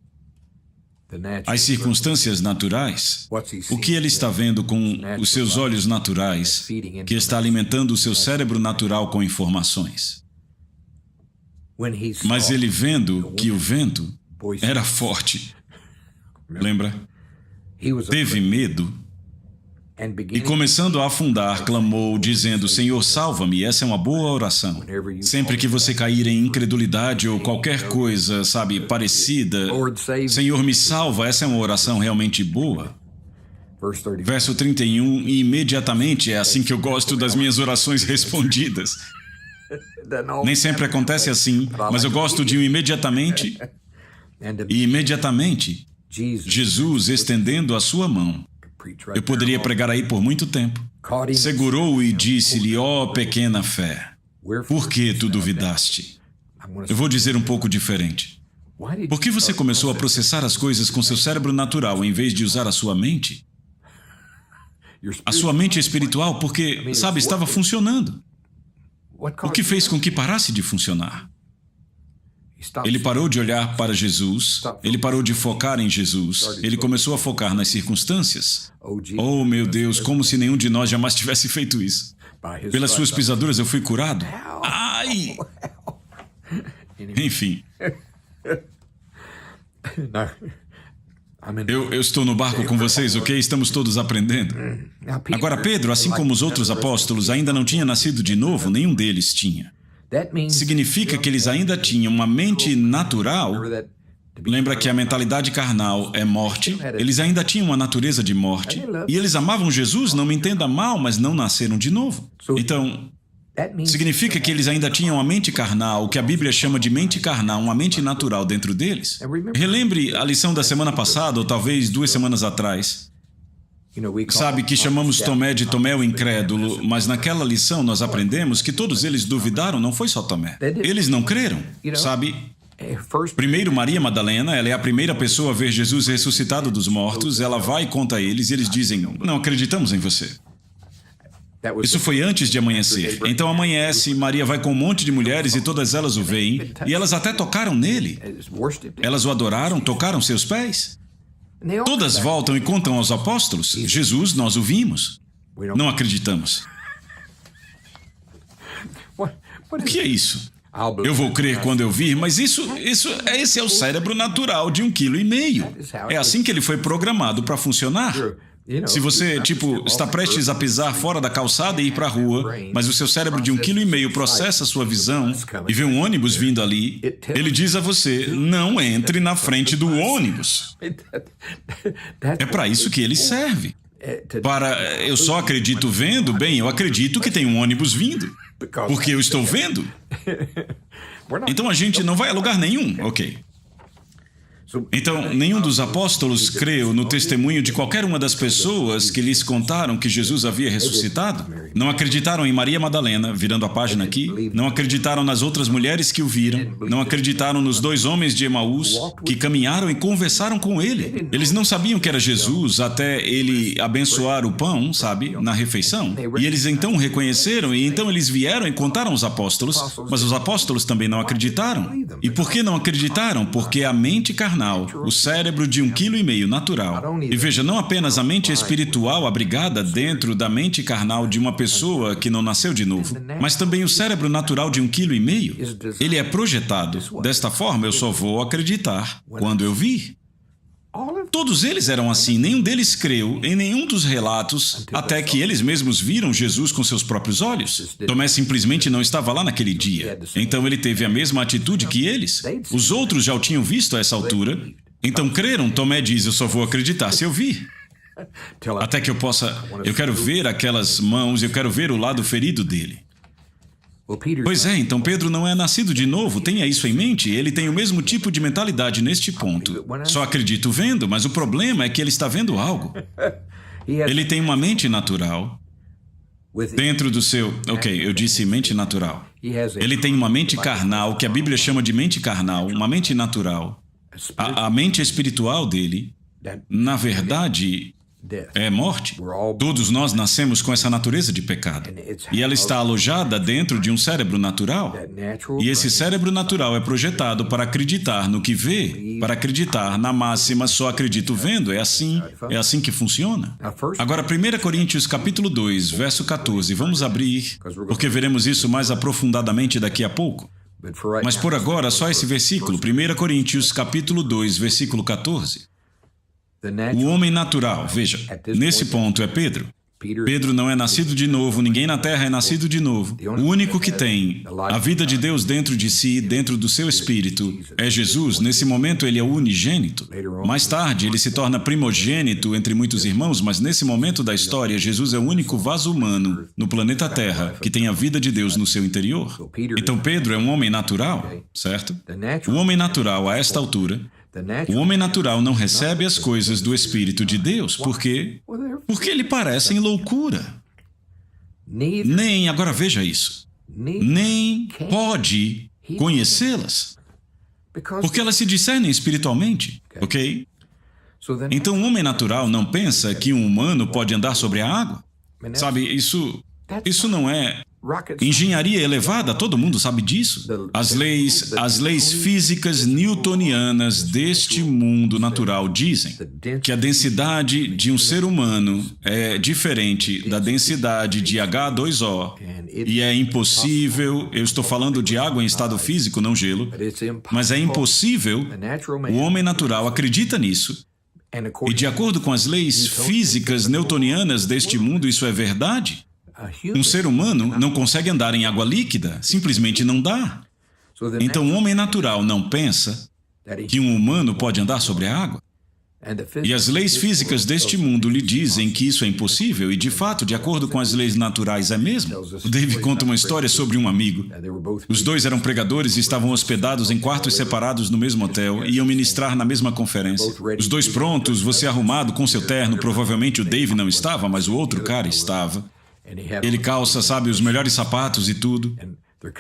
As circunstâncias naturais. O que ele está vendo com os seus olhos naturais, que está alimentando o seu cérebro natural com informações. Mas ele vendo que o vento era forte. Lembra? Teve medo. E começando a afundar, clamou, dizendo, Senhor, salva-me. Essa é uma boa oração. Sempre que você cair em incredulidade ou qualquer coisa, sabe, parecida, Senhor, me salva. Essa é uma oração realmente boa. Verso 31, e imediatamente é assim que eu gosto das minhas orações respondidas. Nem sempre acontece assim, mas eu gosto de um imediatamente. E imediatamente, Jesus, estendendo a sua mão, eu poderia pregar aí por muito tempo, segurou-o e disse-lhe, ó pequena fé, por que tu duvidaste? Eu vou dizer um pouco diferente. Por que você começou a processar as coisas com seu cérebro natural em vez de usar a sua mente? A sua mente espiritual, porque, sabe, estava funcionando. O que fez com que parasse de funcionar? Ele parou de olhar para Jesus, ele parou de focar em Jesus, ele começou a focar nas circunstâncias. Oh, meu Deus, como se nenhum de nós jamais tivesse feito isso. Pelas suas pisaduras eu fui curado. Ai! Enfim. Eu estou no barco com vocês, ok? Estamos todos aprendendo. Agora, Pedro, assim como os outros apóstolos, ainda não tinha nascido de novo, nenhum deles tinha. Significa que eles ainda tinham uma mente natural. Lembra que a mentalidade carnal é morte? Eles ainda tinham uma natureza de morte. E eles amavam Jesus, não me entenda mal, mas não nasceram de novo. Então, significa que eles ainda tinham a mente carnal, o que a Bíblia chama de mente carnal, uma mente natural dentro deles. Relembre a lição da semana passada, ou talvez 2 semanas atrás. Sabe que chamamos Tomé de Tomé o incrédulo, mas naquela lição nós aprendemos que todos eles duvidaram, não foi só Tomé. Eles não creram, sabe? Primeiro, Maria Madalena, ela é a primeira pessoa a ver Jesus ressuscitado dos mortos, ela vai e conta a eles e eles dizem, não acreditamos em você. Isso foi antes de amanhecer. Então amanhece, Maria vai com um monte de mulheres e todas elas o veem, e elas até tocaram nele. Elas o adoraram, tocaram seus pés. Todas voltam e contam aos apóstolos, Jesus, nós o vimos. Não acreditamos. O que é isso? Eu vou crer quando eu vir, mas esse é o cérebro natural de 1,5 kg. É assim que ele foi programado para funcionar. Se você, está prestes a pisar fora da calçada e ir para a rua, mas o seu cérebro de 1,5 kg processa a sua visão e vê um ônibus vindo ali, ele diz a você, não entre na frente do ônibus. É para isso que ele serve. Eu só acredito vendo, bem, eu acredito que tem um ônibus vindo, porque eu estou vendo. Então a gente não vai a lugar nenhum, ok. Então, nenhum dos apóstolos creu no testemunho de qualquer uma das pessoas que lhes contaram que Jesus havia ressuscitado. Não acreditaram em Maria Madalena, virando a página aqui. Não acreditaram nas outras mulheres que o viram. Não acreditaram nos 2 homens de Emaús que caminharam e conversaram com ele. Eles não sabiam que era Jesus até ele abençoar o pão, sabe, na refeição. E eles então o reconheceram e então eles vieram e contaram aos apóstolos, mas os apóstolos também não acreditaram. E por que não acreditaram? Porque a mente carnal, o cérebro de 1,5 kg natural. E veja, não apenas a mente espiritual abrigada dentro da mente carnal de uma pessoa que não nasceu de novo, mas também o cérebro natural de 1,5 kg. Ele é projetado. Desta forma, eu só vou acreditar quando eu vir. Todos eles eram assim, nenhum deles creu em nenhum dos relatos até que eles mesmos viram Jesus com seus próprios olhos. Tomé simplesmente não estava lá naquele dia. Então ele teve a mesma atitude que eles. Os outros já o tinham visto a essa altura. Então creram. Tomé diz, eu só vou acreditar se eu vir. Até que eu quero ver aquelas mãos, eu quero ver o lado ferido dele. Pois é, então Pedro não é nascido de novo, tenha isso em mente, ele tem o mesmo tipo de mentalidade neste ponto. Só acredito vendo, mas o problema é que ele está vendo algo. Ele tem uma mente natural. Dentro do seu... Ok, eu disse mente natural. Ele tem uma mente carnal, que a Bíblia chama de mente carnal, uma mente natural. A mente espiritual dele, na verdade, é morte. Todos nós nascemos com essa natureza de pecado. E ela está alojada dentro de um cérebro natural. E esse cérebro natural é projetado para acreditar no que vê, para acreditar na máxima só acredito vendo. É assim que funciona. Agora, 1 Coríntios capítulo 2, verso 14. Vamos abrir, porque veremos isso mais aprofundadamente daqui a pouco. Mas por agora, só esse versículo, 1 Coríntios capítulo 2, versículo 14. O homem natural, veja, nesse ponto é Pedro. Pedro não é nascido de novo, ninguém na terra é nascido de novo. O único que tem a vida de Deus dentro de si, dentro do seu espírito, é Jesus. Nesse momento ele é o unigênito. Mais tarde ele se torna primogênito entre muitos irmãos, mas nesse momento da história, Jesus é o único vaso humano no planeta Terra que tem a vida de Deus no seu interior. Então Pedro é um homem natural, certo? O homem natural, a esta altura, o homem natural não recebe as coisas do Espírito de Deus. Por quê? Porque lhe parecem loucura. Agora veja isso, nem pode conhecê-las. Porque elas se discernem espiritualmente, ok? Então o homem natural não pensa que um humano pode andar sobre a água. Sabe, isso não é engenharia elevada, todo mundo sabe disso. As leis físicas newtonianas deste mundo natural dizem que a densidade de um ser humano é diferente da densidade de H2O. E é impossível, eu estou falando de água em estado físico, não gelo, mas é impossível, o homem natural acredita nisso. E de acordo com as leis físicas newtonianas deste mundo, isso é verdade. Um ser humano não consegue andar em água líquida, simplesmente não dá. Então, o homem natural não pensa que um humano pode andar sobre a água. E as leis físicas deste mundo lhe dizem que isso é impossível, e de fato, de acordo com as leis naturais, é mesmo. O Dave conta uma história sobre um amigo. Os dois eram pregadores e estavam hospedados em quartos separados no mesmo hotel e iam ministrar na mesma conferência. Os dois prontos, você arrumado com seu terno, provavelmente o Dave não estava, mas o outro cara estava. Ele calça, sabe, os melhores sapatos e tudo.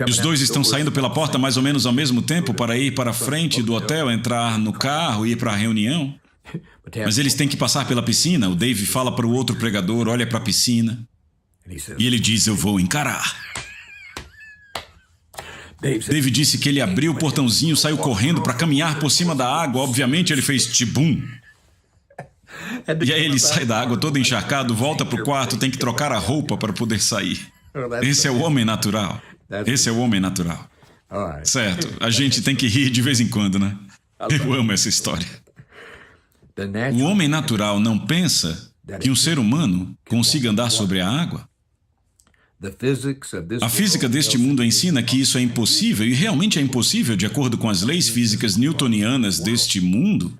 E os dois estão saindo pela porta mais ou menos ao mesmo tempo para ir para a frente do hotel, entrar no carro e ir para a reunião. Mas eles têm que passar pela piscina. O Dave fala para o outro pregador, olha para a piscina. E ele diz, eu vou encarar. Dave disse que ele abriu o portãozinho, saiu correndo para caminhar por cima da água. Obviamente ele fez tibum. E aí ele sai da água todo encharcado, volta para o quarto, tem que trocar a roupa para poder sair. Esse é o homem natural. Esse é o homem natural. Certo, a gente tem que rir de vez em quando, né? Eu amo essa história. O homem natural não pensa que um ser humano consiga andar sobre a água. A física deste mundo ensina que isso é impossível, e realmente é impossível de acordo com as leis físicas newtonianas deste mundo.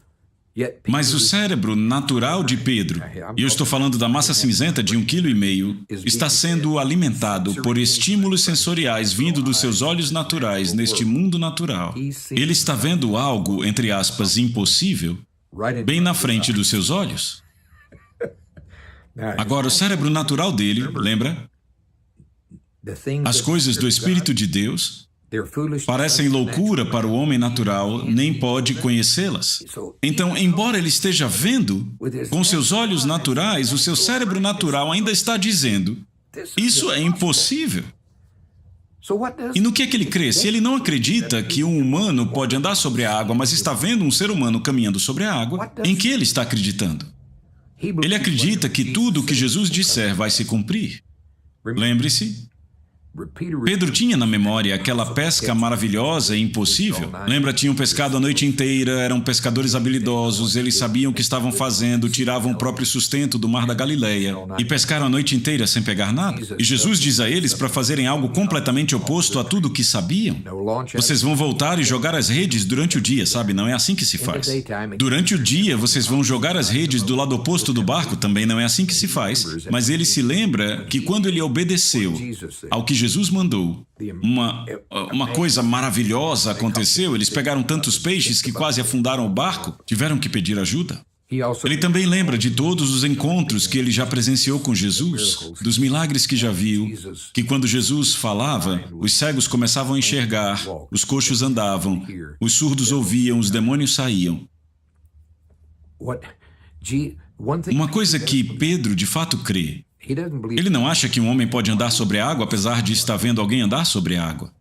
Mas o cérebro natural de Pedro, e eu estou falando da massa cinzenta de 1,5 kg, está sendo alimentado por estímulos sensoriais vindo dos seus olhos naturais neste mundo natural. Ele está vendo algo, entre aspas, impossível, bem na frente dos seus olhos. Agora, o cérebro natural dele, lembra? As coisas do Espírito de Deus parecem loucura para o homem natural, nem pode conhecê-las. Então, embora ele esteja vendo, com seus olhos naturais, o seu cérebro natural ainda está dizendo, isso é impossível. E no que é que ele crê? Se ele não acredita que um humano pode andar sobre a água, mas está vendo um ser humano caminhando sobre a água, em que ele está acreditando? Ele acredita que tudo o que Jesus disser vai se cumprir. Lembre-se, Pedro tinha na memória aquela pesca maravilhosa e impossível. Lembra, tinham pescado a noite inteira, eram pescadores habilidosos, eles sabiam o que estavam fazendo, tiravam o próprio sustento do mar da Galileia e pescaram a noite inteira sem pegar nada. E Jesus diz a eles para fazerem algo completamente oposto a tudo o que sabiam. Vocês vão voltar e jogar as redes durante o dia, sabe? Não é assim que se faz. Durante o dia, vocês vão jogar as redes do lado oposto do barco, também não é assim que se faz. Mas ele se lembra que quando ele obedeceu ao que Jesus mandou, uma coisa maravilhosa aconteceu. Eles pegaram tantos peixes que quase afundaram o barco, tiveram que pedir ajuda. Ele também lembra de todos os encontros que ele já presenciou com Jesus, dos milagres que já viu, que quando Jesus falava, os cegos começavam a enxergar, os coxos andavam, os surdos ouviam, os demônios saíam. Uma coisa que Pedro de fato crê, ele não acha que um homem pode andar sobre a água apesar de estar vendo alguém andar sobre a água.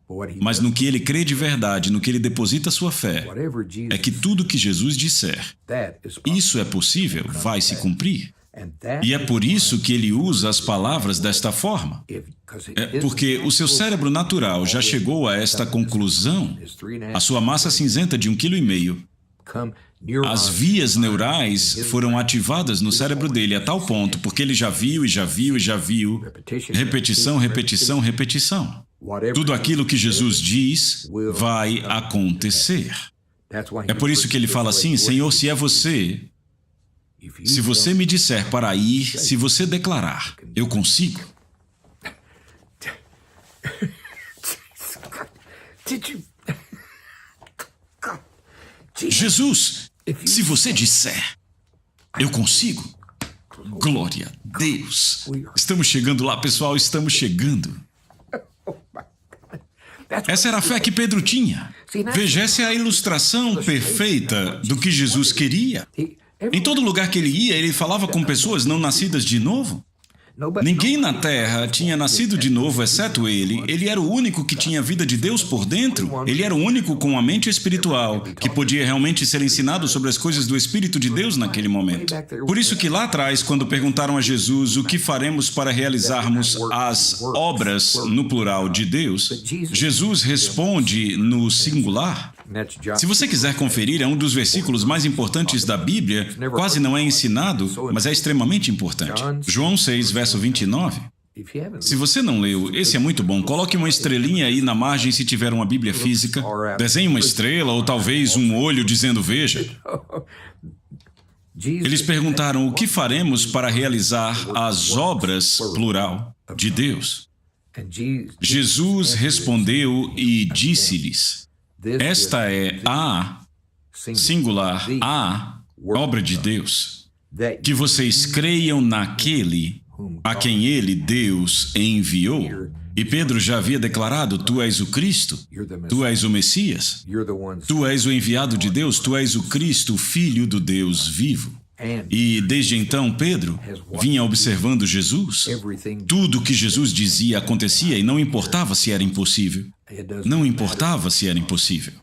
Mas no que ele crê de verdade, no que ele deposita sua fé, é que tudo que Jesus disser, isso é possível, vai se cumprir. E é por isso que ele usa as palavras desta forma. É porque o seu cérebro natural já chegou a esta conclusão. A sua massa cinzenta de 1,5 kg. As vias neurais foram ativadas no cérebro dele a tal ponto, porque ele já viu e já viu e já viu. Repetição, repetição, repetição. Tudo aquilo que Jesus diz vai acontecer. É por isso que ele fala assim: Senhor, se é você, se você me disser para ir, se você declarar, eu consigo. Jesus, se você disser, eu consigo. Glória a Deus. Estamos chegando lá, pessoal, estamos chegando. Essa era a fé que Pedro tinha. Veja, essa é a ilustração perfeita do que Jesus queria. Em todo lugar que ele ia, ele falava com pessoas não nascidas de novo. Ninguém na Terra tinha nascido de novo, exceto ele. Ele era o único que tinha a vida de Deus por dentro. Ele era o único com a mente espiritual, que podia realmente ser ensinado sobre as coisas do Espírito de Deus naquele momento. Por isso que lá atrás, quando perguntaram a Jesus o que faremos para realizarmos as obras, no plural, de Deus, Jesus responde no singular. Se você quiser conferir, é um dos versículos mais importantes da Bíblia, quase não é ensinado, mas é extremamente importante. João 6, verso 29. Se você não leu, esse é muito bom. Coloque uma estrelinha aí na margem se tiver uma Bíblia física. Desenhe uma estrela ou talvez um olho dizendo veja. Eles perguntaram o que faremos para realizar as obras, plural, de Deus. Jesus respondeu e disse-lhes: esta é a, singular, a obra de Deus, que vocês creiam naquele a quem ele, Deus, enviou. E Pedro já havia declarado: tu és o Cristo, tu és o Messias, tu és o enviado de Deus, tu és o Cristo, o Filho do Deus vivo. E desde então Pedro vinha observando Jesus. Tudo o que Jesus dizia acontecia e não importava se era impossível. Não importava se era impossível.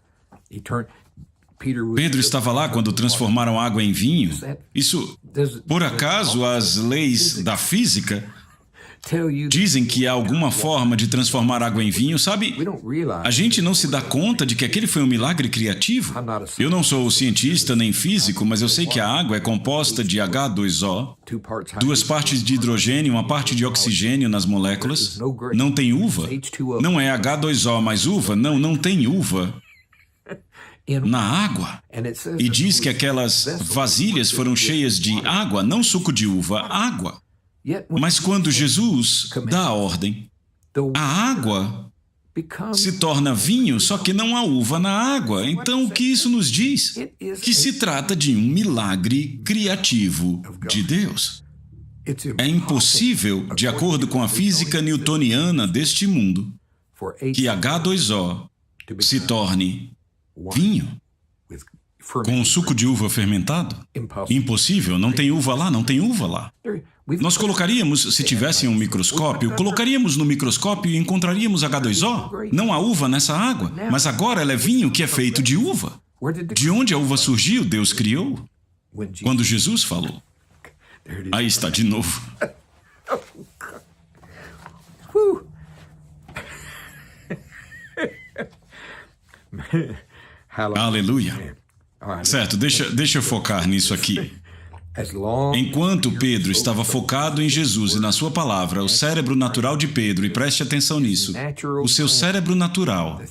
Pedro estava lá quando transformaram água em vinho. Isso, por acaso, as leis da física dizem que há alguma forma de transformar água em vinho, sabe? A gente não se dá conta de que aquele foi um milagre criativo. Eu não sou cientista nem físico, mas eu sei que a água é composta de H2O, 2 partes de hidrogênio e 1 parte de oxigênio nas moléculas. Não tem uva. Não é H2O mais uva. Não tem uva na água. E diz que aquelas vasilhas foram cheias de água, não suco de uva, água. Mas quando Jesus dá a ordem, a água se torna vinho, só que não há uva na água. Então, o que isso nos diz? Que se trata de um milagre criativo de Deus. É impossível, de acordo com a física newtoniana deste mundo, que H2O se torne vinho com suco de uva fermentado. Impossível, não tem uva lá, não tem uva lá. Nós colocaríamos, se tivesse um microscópio, colocaríamos no microscópio e encontraríamos H2O. Não há uva nessa água, mas agora ela é vinho que é feito de uva. De onde a uva surgiu, Deus criou. Quando Jesus falou. Aí está de novo. Aleluia. Certo, deixa eu focar nisso aqui. Enquanto Pedro estava focado em Jesus e na sua palavra, o cérebro natural de Pedro, e preste atenção nisso, o seu cérebro natural,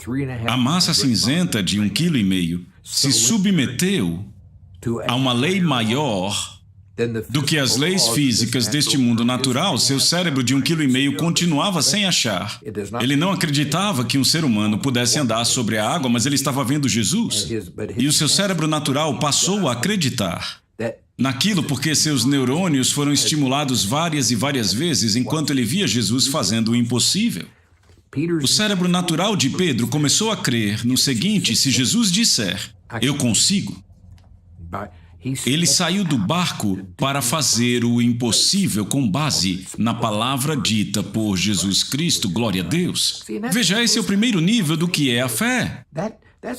a massa cinzenta de 1,5 kg, se submeteu a uma lei maior do que as leis físicas deste mundo natural. Seu cérebro de 1,5 kg continuava sem achar. Ele não acreditava que um ser humano pudesse andar sobre a água, mas ele estava vendo Jesus. E o seu cérebro natural passou a acreditar naquilo porque seus neurônios foram estimulados várias e várias vezes enquanto ele via Jesus fazendo o impossível. O cérebro natural de Pedro começou a crer no seguinte: se Jesus disser, eu consigo, Ele saiu do barco para fazer o impossível com base na palavra dita por Jesus Cristo, glória a Deus. Veja, esse é o primeiro nível do que é a fé.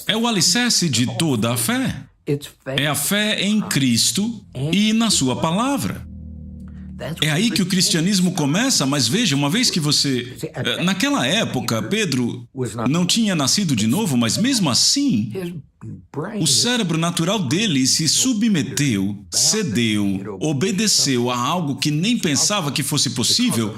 É o alicerce de toda a fé. É a fé em Cristo e na sua palavra. É aí que o cristianismo começa, mas veja, uma vez que você... Naquela época, Pedro não tinha nascido de novo, mas mesmo assim, o cérebro natural dele se submeteu, cedeu, obedeceu a algo que nem pensava que fosse possível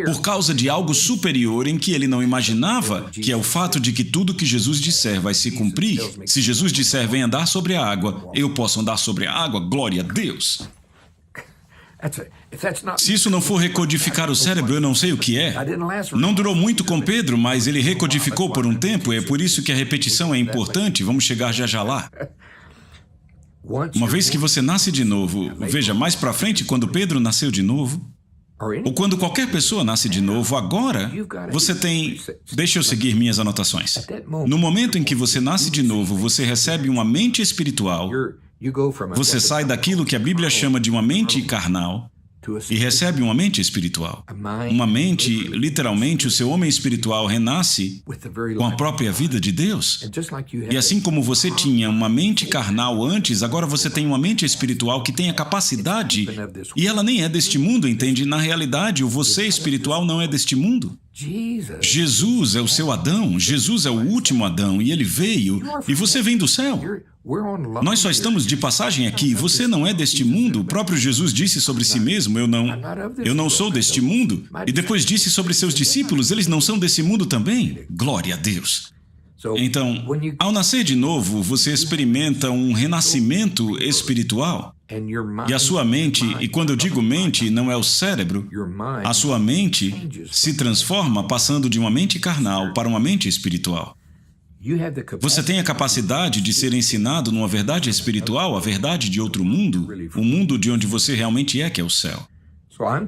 por causa de algo superior em que ele não imaginava, que é o fato de que tudo que Jesus disser vai se cumprir. Se Jesus disser, vem andar sobre a água, eu posso andar sobre a água, glória a Deus. Se isso não for recodificar o cérebro, eu não sei o que é. Não durou muito com Pedro, mas ele recodificou por um tempo, é por isso que a repetição é importante, vamos chegar já já lá. Uma vez que você nasce de novo, veja, mais pra frente, quando Pedro nasceu de novo, ou quando qualquer pessoa nasce de novo, agora você tem... Deixa eu seguir minhas anotações. No momento em que você nasce de novo, você recebe uma mente espiritual. Você sai daquilo que a Bíblia chama de uma mente carnal e recebe uma mente espiritual. Uma mente, literalmente, o seu homem espiritual renasce com a própria vida de Deus. E assim como você tinha uma mente carnal antes, agora você tem uma mente espiritual que tem a capacidade, e ela nem é deste mundo, entende? Na realidade, o você espiritual não é deste mundo. Jesus é o seu Adão, Jesus é o último Adão, e ele veio, e você vem do céu. Nós só estamos de passagem aqui, você não é deste mundo. O próprio Jesus disse sobre si mesmo, eu não sou deste mundo. E depois disse sobre seus discípulos, eles não são desse mundo também. Glória a Deus. Então, ao nascer de novo, você experimenta um renascimento espiritual. E a sua mente, e quando eu digo mente, não é o cérebro, a sua mente se transforma passando de uma mente carnal para uma mente espiritual. Você tem a capacidade de ser ensinado numa verdade espiritual, a verdade de outro mundo, o mundo de onde você realmente é, que é o céu.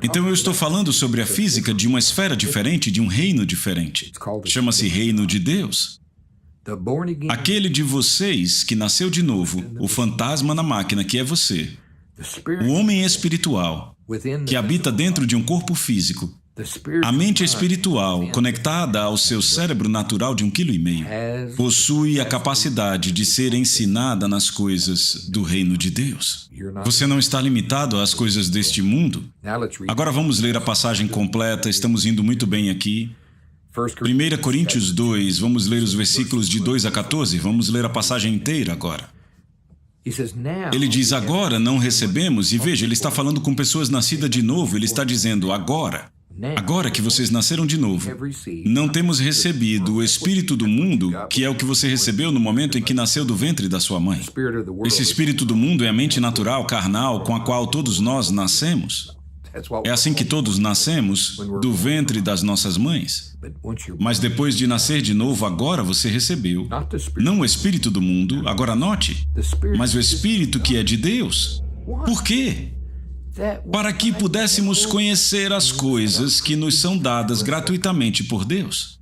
Então eu estou falando sobre a física de uma esfera diferente, de um reino diferente. Chama-se Reino de Deus. Aquele de vocês que nasceu de novo, o fantasma na máquina que é você, o homem espiritual que habita dentro de um corpo físico, a mente espiritual conectada ao seu cérebro natural de 1,5 kg, possui a capacidade de ser ensinada nas coisas do reino de Deus. Você não está limitado às coisas deste mundo. Agora vamos ler a passagem completa, estamos indo muito bem aqui. 1 Coríntios 2, vamos ler os versículos de 2 a 14, vamos ler a passagem inteira agora. Ele diz, agora não recebemos, e veja, ele está falando com pessoas nascidas de novo, ele está dizendo, agora que vocês nasceram de novo, não temos recebido o Espírito do mundo, que é o que você recebeu no momento em que nasceu do ventre da sua mãe. Esse Espírito do mundo é a mente natural, carnal, com a qual todos nós nascemos. É assim que todos nascemos, do ventre das nossas mães. Mas depois de nascer de novo, agora você recebeu, não o Espírito do mundo, agora note, mas o Espírito que é de Deus. Por quê? Para que pudéssemos conhecer as coisas que nos são dadas gratuitamente por Deus.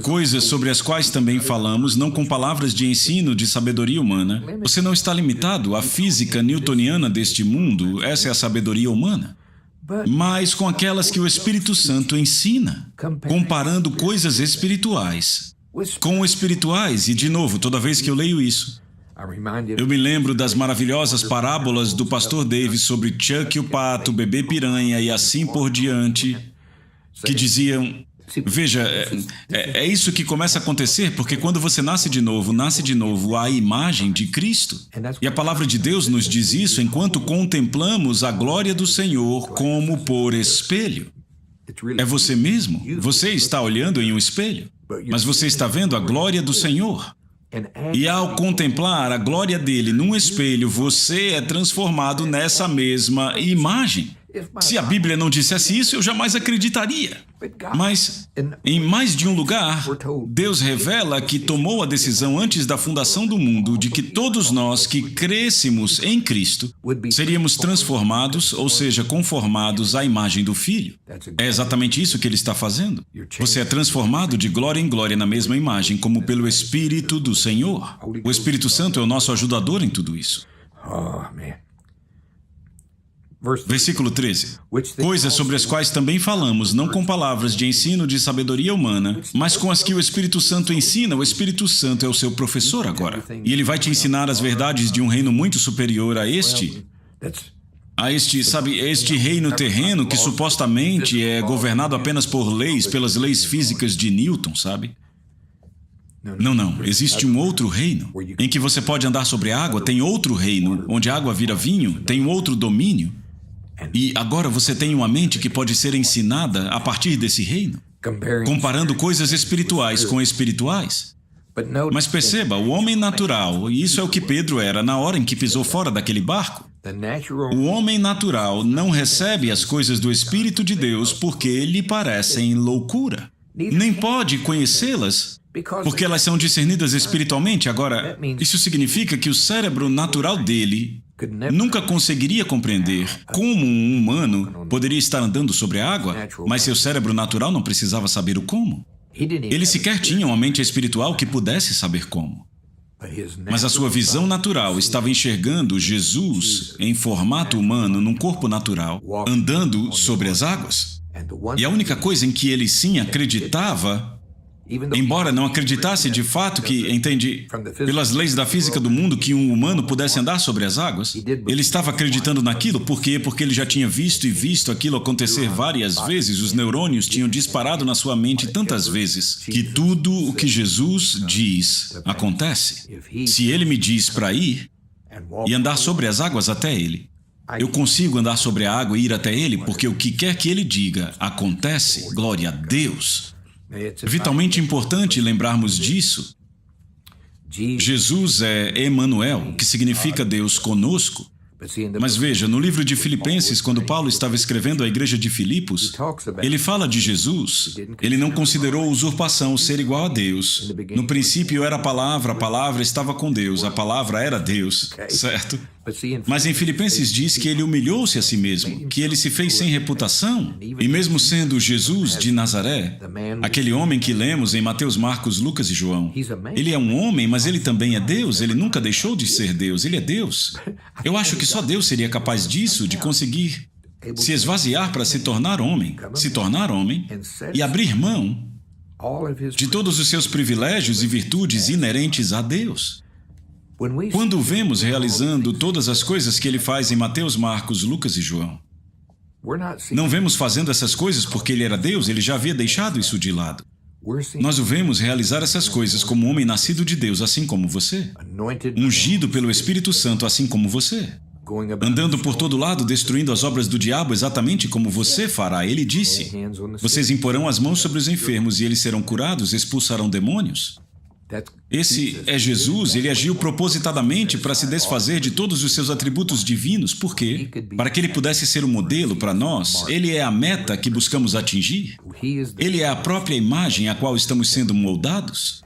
Coisas sobre as quais também falamos, não com palavras de ensino de sabedoria humana. Você não está limitado à física newtoniana deste mundo, essa é a sabedoria humana. Mas com aquelas que o Espírito Santo ensina, comparando coisas espirituais com espirituais. E, de novo, toda vez que eu leio isso, eu me lembro das maravilhosas parábolas do pastor Davis sobre Chuck o pato, o bebê piranha e assim por diante, que diziam... Veja, é isso que começa a acontecer, porque quando você nasce de novo à imagem de Cristo. E a palavra de Deus nos diz isso enquanto contemplamos a glória do Senhor como por espelho. É você mesmo. Você está olhando em um espelho, mas você está vendo a glória do Senhor. E ao contemplar a glória dele num espelho, você é transformado nessa mesma imagem. Se a Bíblia não dissesse isso, eu jamais acreditaria. Mas, em mais de um lugar, Deus revela que tomou a decisão antes da fundação do mundo de que todos nós que crescêssemos em Cristo seríamos transformados, ou seja, conformados à imagem do Filho. É exatamente isso que Ele está fazendo. Você é transformado de glória em glória na mesma imagem, como pelo Espírito do Senhor. O Espírito Santo é o nosso ajudador em tudo isso. Versículo 13. Coisas sobre as quais também falamos, não com palavras de ensino de sabedoria humana, mas com as que o Espírito Santo ensina. O Espírito Santo é o seu professor agora. E ele vai te ensinar as verdades de um reino muito superior a este reino terreno que supostamente é governado apenas por leis, pelas leis físicas de Newton, sabe? Não. Existe um outro reino em que você pode andar sobre a água. Tem outro reino onde a água vira vinho. Tem um outro domínio. E agora você tem uma mente que pode ser ensinada a partir desse reino, comparando coisas espirituais com espirituais. Mas perceba, o homem natural, e isso é o que Pedro era na hora em que pisou fora daquele barco. O homem natural não recebe as coisas do Espírito de Deus porque lhe parecem loucura. Nem pode conhecê-las porque elas são discernidas espiritualmente. Agora, isso significa que o cérebro natural dele nunca conseguiria compreender como um humano poderia estar andando sobre a água, mas seu cérebro natural não precisava saber o como. Ele sequer tinha uma mente espiritual que pudesse saber como. Mas a sua visão natural estava enxergando Jesus em formato humano, num corpo natural, andando sobre as águas. E a única coisa em que ele sim acreditava, embora não acreditasse de fato que, entende, pelas leis da física do mundo, que um humano pudesse andar sobre as águas, ele estava acreditando naquilo. Por quê? Porque ele já tinha visto aquilo acontecer várias vezes. Os neurônios tinham disparado na sua mente tantas vezes que tudo o que Jesus diz acontece. Se ele me diz para ir e andar sobre as águas até ele, eu consigo andar sobre a água e ir até ele, porque o que quer que ele diga acontece. Glória a Deus! É vitalmente importante lembrarmos disso. Jesus é Emanuel, que significa Deus conosco. Mas veja, no livro de Filipenses, quando Paulo estava escrevendo à igreja de Filipos, ele fala de Jesus. Ele não considerou usurpação ser igual a Deus. No princípio era a palavra estava com Deus, a palavra era Deus, certo? Mas em Filipenses diz que ele humilhou-se a si mesmo, que ele se fez sem reputação, e mesmo sendo Jesus de Nazaré, aquele homem que lemos em Mateus, Marcos, Lucas e João, ele é um homem, mas ele também é Deus. Ele nunca deixou de ser Deus, ele é Deus. Eu acho que só Deus seria capaz disso, de conseguir se esvaziar para se tornar homem e abrir mão de todos os seus privilégios e virtudes inerentes a Deus. Quando o vemos realizando todas as coisas que ele faz em Mateus, Marcos, Lucas e João, não vemos fazendo essas coisas porque ele era Deus. Ele já havia deixado isso de lado. Nós o vemos realizar essas coisas como um homem nascido de Deus, assim como você, ungido pelo Espírito Santo, assim como você, andando por todo lado, destruindo as obras do diabo, exatamente como você fará. Ele disse: vocês imporão as mãos sobre os enfermos e eles serão curados, expulsarão demônios. Esse é Jesus. Ele agiu propositadamente para se desfazer de todos os seus atributos divinos. Por quê? Para que ele pudesse ser um modelo para nós. Ele é a meta que buscamos atingir. Ele é a própria imagem a qual estamos sendo moldados.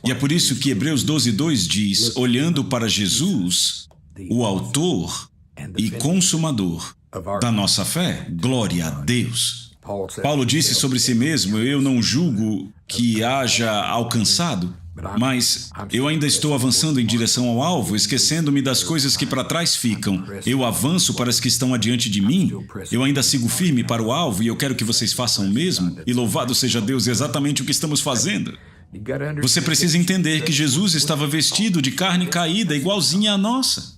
E é por isso que Hebreus 12:2 diz: olhando para Jesus, o autor e consumador da nossa fé. Glória a Deus. Paulo disse sobre si mesmo: eu não julgo que haja alcançado, mas eu ainda estou avançando em direção ao alvo, esquecendo-me das coisas que para trás ficam. Eu avanço para as que estão adiante de mim. Eu ainda sigo firme para o alvo e eu quero que vocês façam o mesmo. E louvado seja Deus, é exatamente o que estamos fazendo. Você precisa entender que Jesus estava vestido de carne caída, igualzinha à nossa.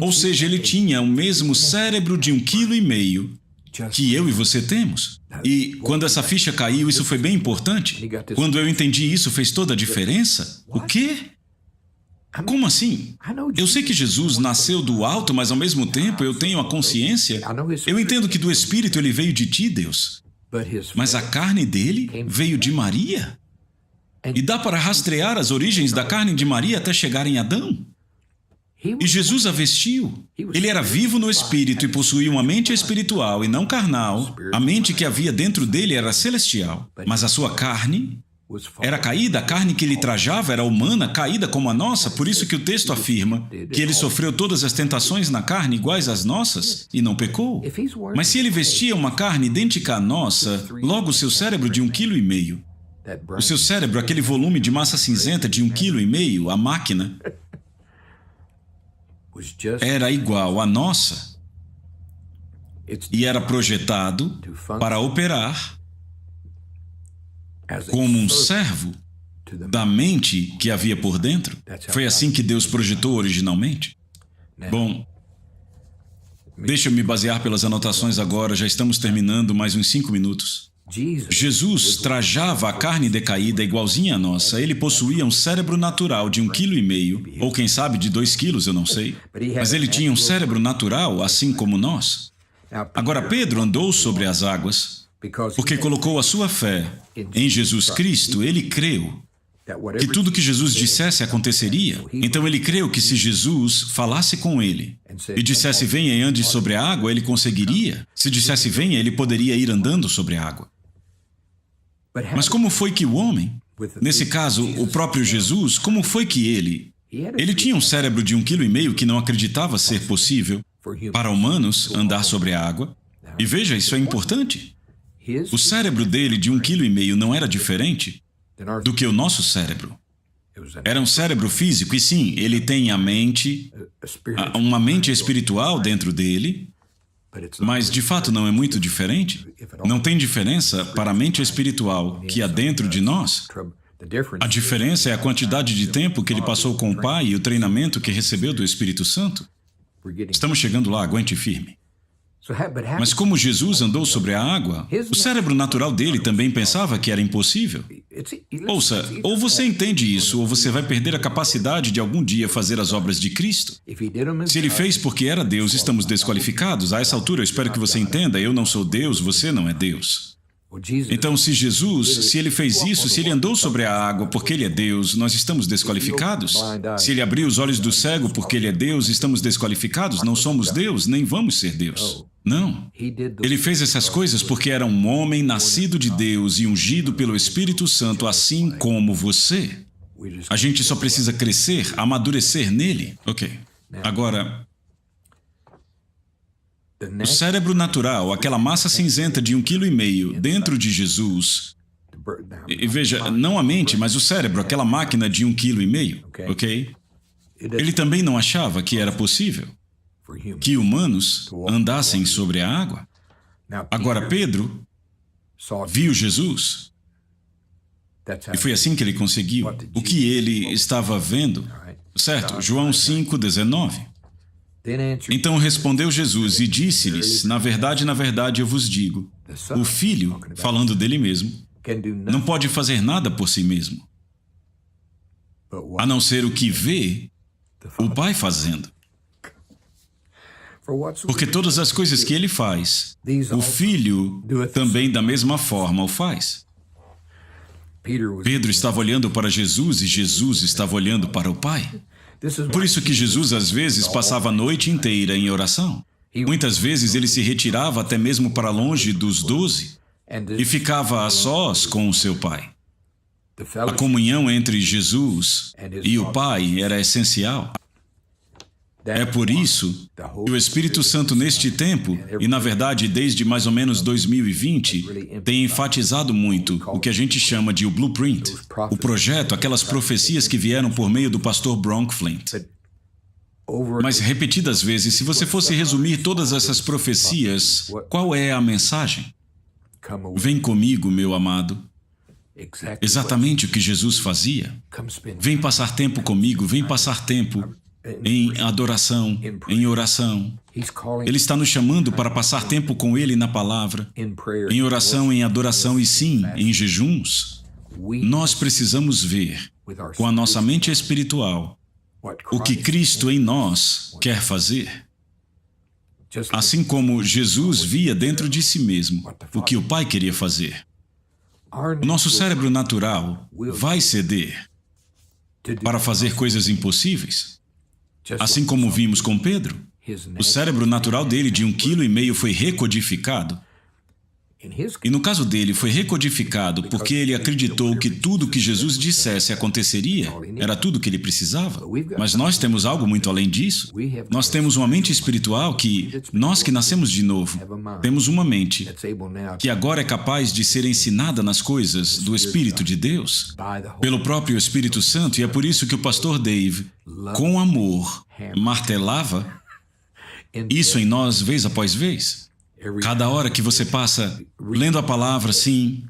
Ou seja, ele tinha o mesmo cérebro de 1,5 kg que eu e você temos. E quando essa ficha caiu, isso foi bem importante. Quando eu entendi isso, fez toda a diferença. O quê? Como assim? Eu sei que Jesus nasceu do alto, mas ao mesmo tempo eu tenho a consciência. Eu entendo que do Espírito ele veio de ti, Deus. Mas a carne dele veio de Maria. E dá para rastrear as origens da carne de Maria até chegar em Adão. E Jesus a vestiu. Ele era vivo no Espírito e possuía uma mente espiritual e não carnal. A mente que havia dentro dele era celestial, mas a sua carne era caída. A carne que ele trajava era humana, caída como a nossa. Por isso que o texto afirma que ele sofreu todas as tentações na carne iguais às nossas e não pecou. Mas se ele vestia uma carne idêntica à nossa, logo o seu cérebro de 1,5 kg, o seu cérebro, aquele volume de massa cinzenta de 1,5 kg, a máquina, era igual à nossa e era projetado para operar como um servo da mente que havia por dentro. Foi assim que Deus projetou originalmente. Bom, deixa eu me basear pelas anotações agora, já estamos terminando, mais uns 5 minutos. Jesus trajava a carne decaída igualzinha à nossa. Ele possuía um cérebro natural de 1,5 kg, ou quem sabe de 2 quilos, eu não sei. Mas ele tinha um cérebro natural, assim como nós. Agora, Pedro andou sobre as águas, porque colocou a sua fé em Jesus Cristo. Ele creu que tudo que Jesus dissesse aconteceria. Então ele creu que se Jesus falasse com ele e dissesse venha e ande sobre a água, ele conseguiria. Se dissesse venha, ele poderia ir andando sobre a água. Mas como foi que o homem, nesse caso o próprio Jesus, como foi que ele tinha um cérebro de 1,5 kg que não acreditava ser possível para humanos andar sobre a água? E veja, isso é importante. O cérebro dele de 1,5 kg não era diferente do que o nosso cérebro. Era um cérebro físico, e sim, ele tem a mente, uma mente espiritual dentro dele, mas de fato não é muito diferente. Não tem diferença para a mente espiritual que há dentro de nós. A diferença é a quantidade de tempo que ele passou com o Pai e o treinamento que recebeu do Espírito Santo. Estamos chegando lá, aguente firme. Mas como Jesus andou sobre a água, o cérebro natural dele também pensava que era impossível. Ouça, ou você entende isso, ou você vai perder a capacidade de algum dia fazer as obras de Cristo. Se ele fez porque era Deus, estamos desqualificados. A essa altura, eu espero que você entenda, eu não sou Deus, você não é Deus. Então, se Jesus, se ele fez isso, se ele andou sobre a água porque ele é Deus, nós estamos desqualificados? Se ele abriu os olhos do cego porque ele é Deus, estamos desqualificados? Não somos Deus, nem vamos ser Deus. Não. Ele fez essas coisas porque era um homem nascido de Deus e ungido pelo Espírito Santo, assim como você. A gente só precisa crescer, amadurecer nele. Ok. Agora, o cérebro natural, aquela massa cinzenta de 1,5 kg dentro de Jesus, e veja, não a mente, mas o cérebro, aquela máquina de 1,5 kg, ok? Ele também não achava que era possível que humanos andassem sobre a água. Agora, Pedro viu Jesus, e foi assim que ele conseguiu o que ele estava vendo, certo? João 5,19. Então respondeu Jesus e disse-lhes, na verdade, eu vos digo, o Filho, falando dele mesmo, não pode fazer nada por si mesmo, a não ser o que vê o Pai fazendo. Porque todas as coisas que ele faz, o Filho também da mesma forma o faz. Pedro estava olhando para Jesus e Jesus estava olhando para o Pai. Por isso que Jesus às vezes passava a noite inteira em oração. Muitas vezes ele se retirava até mesmo para longe dos 12 e ficava a sós com o seu Pai. A comunhão entre Jesus e o Pai era essencial. É por isso que o Espírito Santo neste tempo, e na verdade desde mais ou menos 2020, tem enfatizado muito o que a gente chama de o blueprint, o projeto, aquelas profecias que vieram por meio do pastor Bronflint. Mas repetidas vezes, se você fosse resumir todas essas profecias, qual é a mensagem? Vem comigo, meu amado. Exatamente o que Jesus fazia. Vem passar tempo comigo, vem passar tempo em adoração, em oração. Ele está nos chamando para passar tempo com Ele na palavra, em oração, em adoração e sim, em jejuns. Nós precisamos ver, com a nossa mente espiritual, o que Cristo em nós quer fazer. Assim como Jesus via dentro de si mesmo o que o Pai queria fazer. O nosso cérebro natural vai ceder para fazer coisas impossíveis. Assim como vimos com Pedro, o cérebro natural dele de 1,5 kg foi recodificado E no caso dele foi recodificado porque ele acreditou que tudo que Jesus dissesse aconteceria, era tudo que ele precisava. Mas nós temos algo muito além disso. Nós temos uma mente espiritual que, nós que nascemos de novo, temos uma mente que agora é capaz de ser ensinada nas coisas do Espírito de Deus, pelo próprio Espírito Santo, e é por isso que o pastor Dave, com amor, martelava isso em nós vez após vez. Cada hora que você passa lendo a palavra, sim,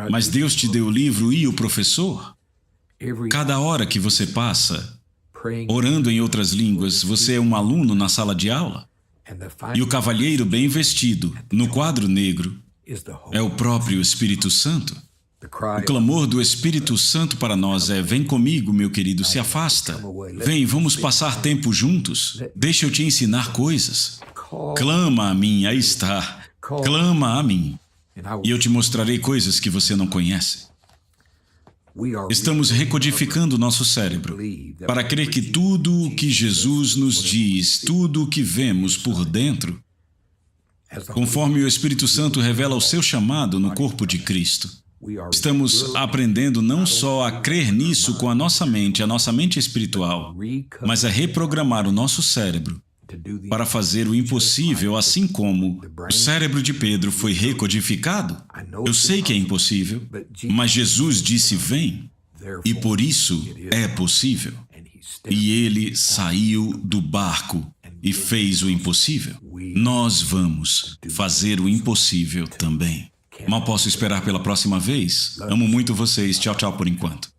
mas Deus te deu o livro e o professor. Cada hora que você passa orando em outras línguas, você é um aluno na sala de aula. E o cavalheiro bem vestido, no quadro negro, é o próprio Espírito Santo. O clamor do Espírito Santo para nós é: vem comigo, meu querido, se afasta. Vem, vamos passar tempo juntos. Deixa eu te ensinar coisas. Clama a mim, aí está. Clama a mim. E eu te mostrarei coisas que você não conhece. Estamos recodificando nosso cérebro para crer que tudo o que Jesus nos diz, tudo o que vemos por dentro, conforme o Espírito Santo revela o seu chamado no corpo de Cristo. Estamos aprendendo não só a crer nisso com a nossa mente espiritual, mas a reprogramar o nosso cérebro para fazer o impossível, assim como o cérebro de Pedro foi recodificado. Eu sei que é impossível, mas Jesus disse: vem, e por isso é possível. E ele saiu do barco e fez o impossível. Nós vamos fazer o impossível também. Mal posso esperar pela próxima vez. Amo muito vocês. Tchau, tchau por enquanto.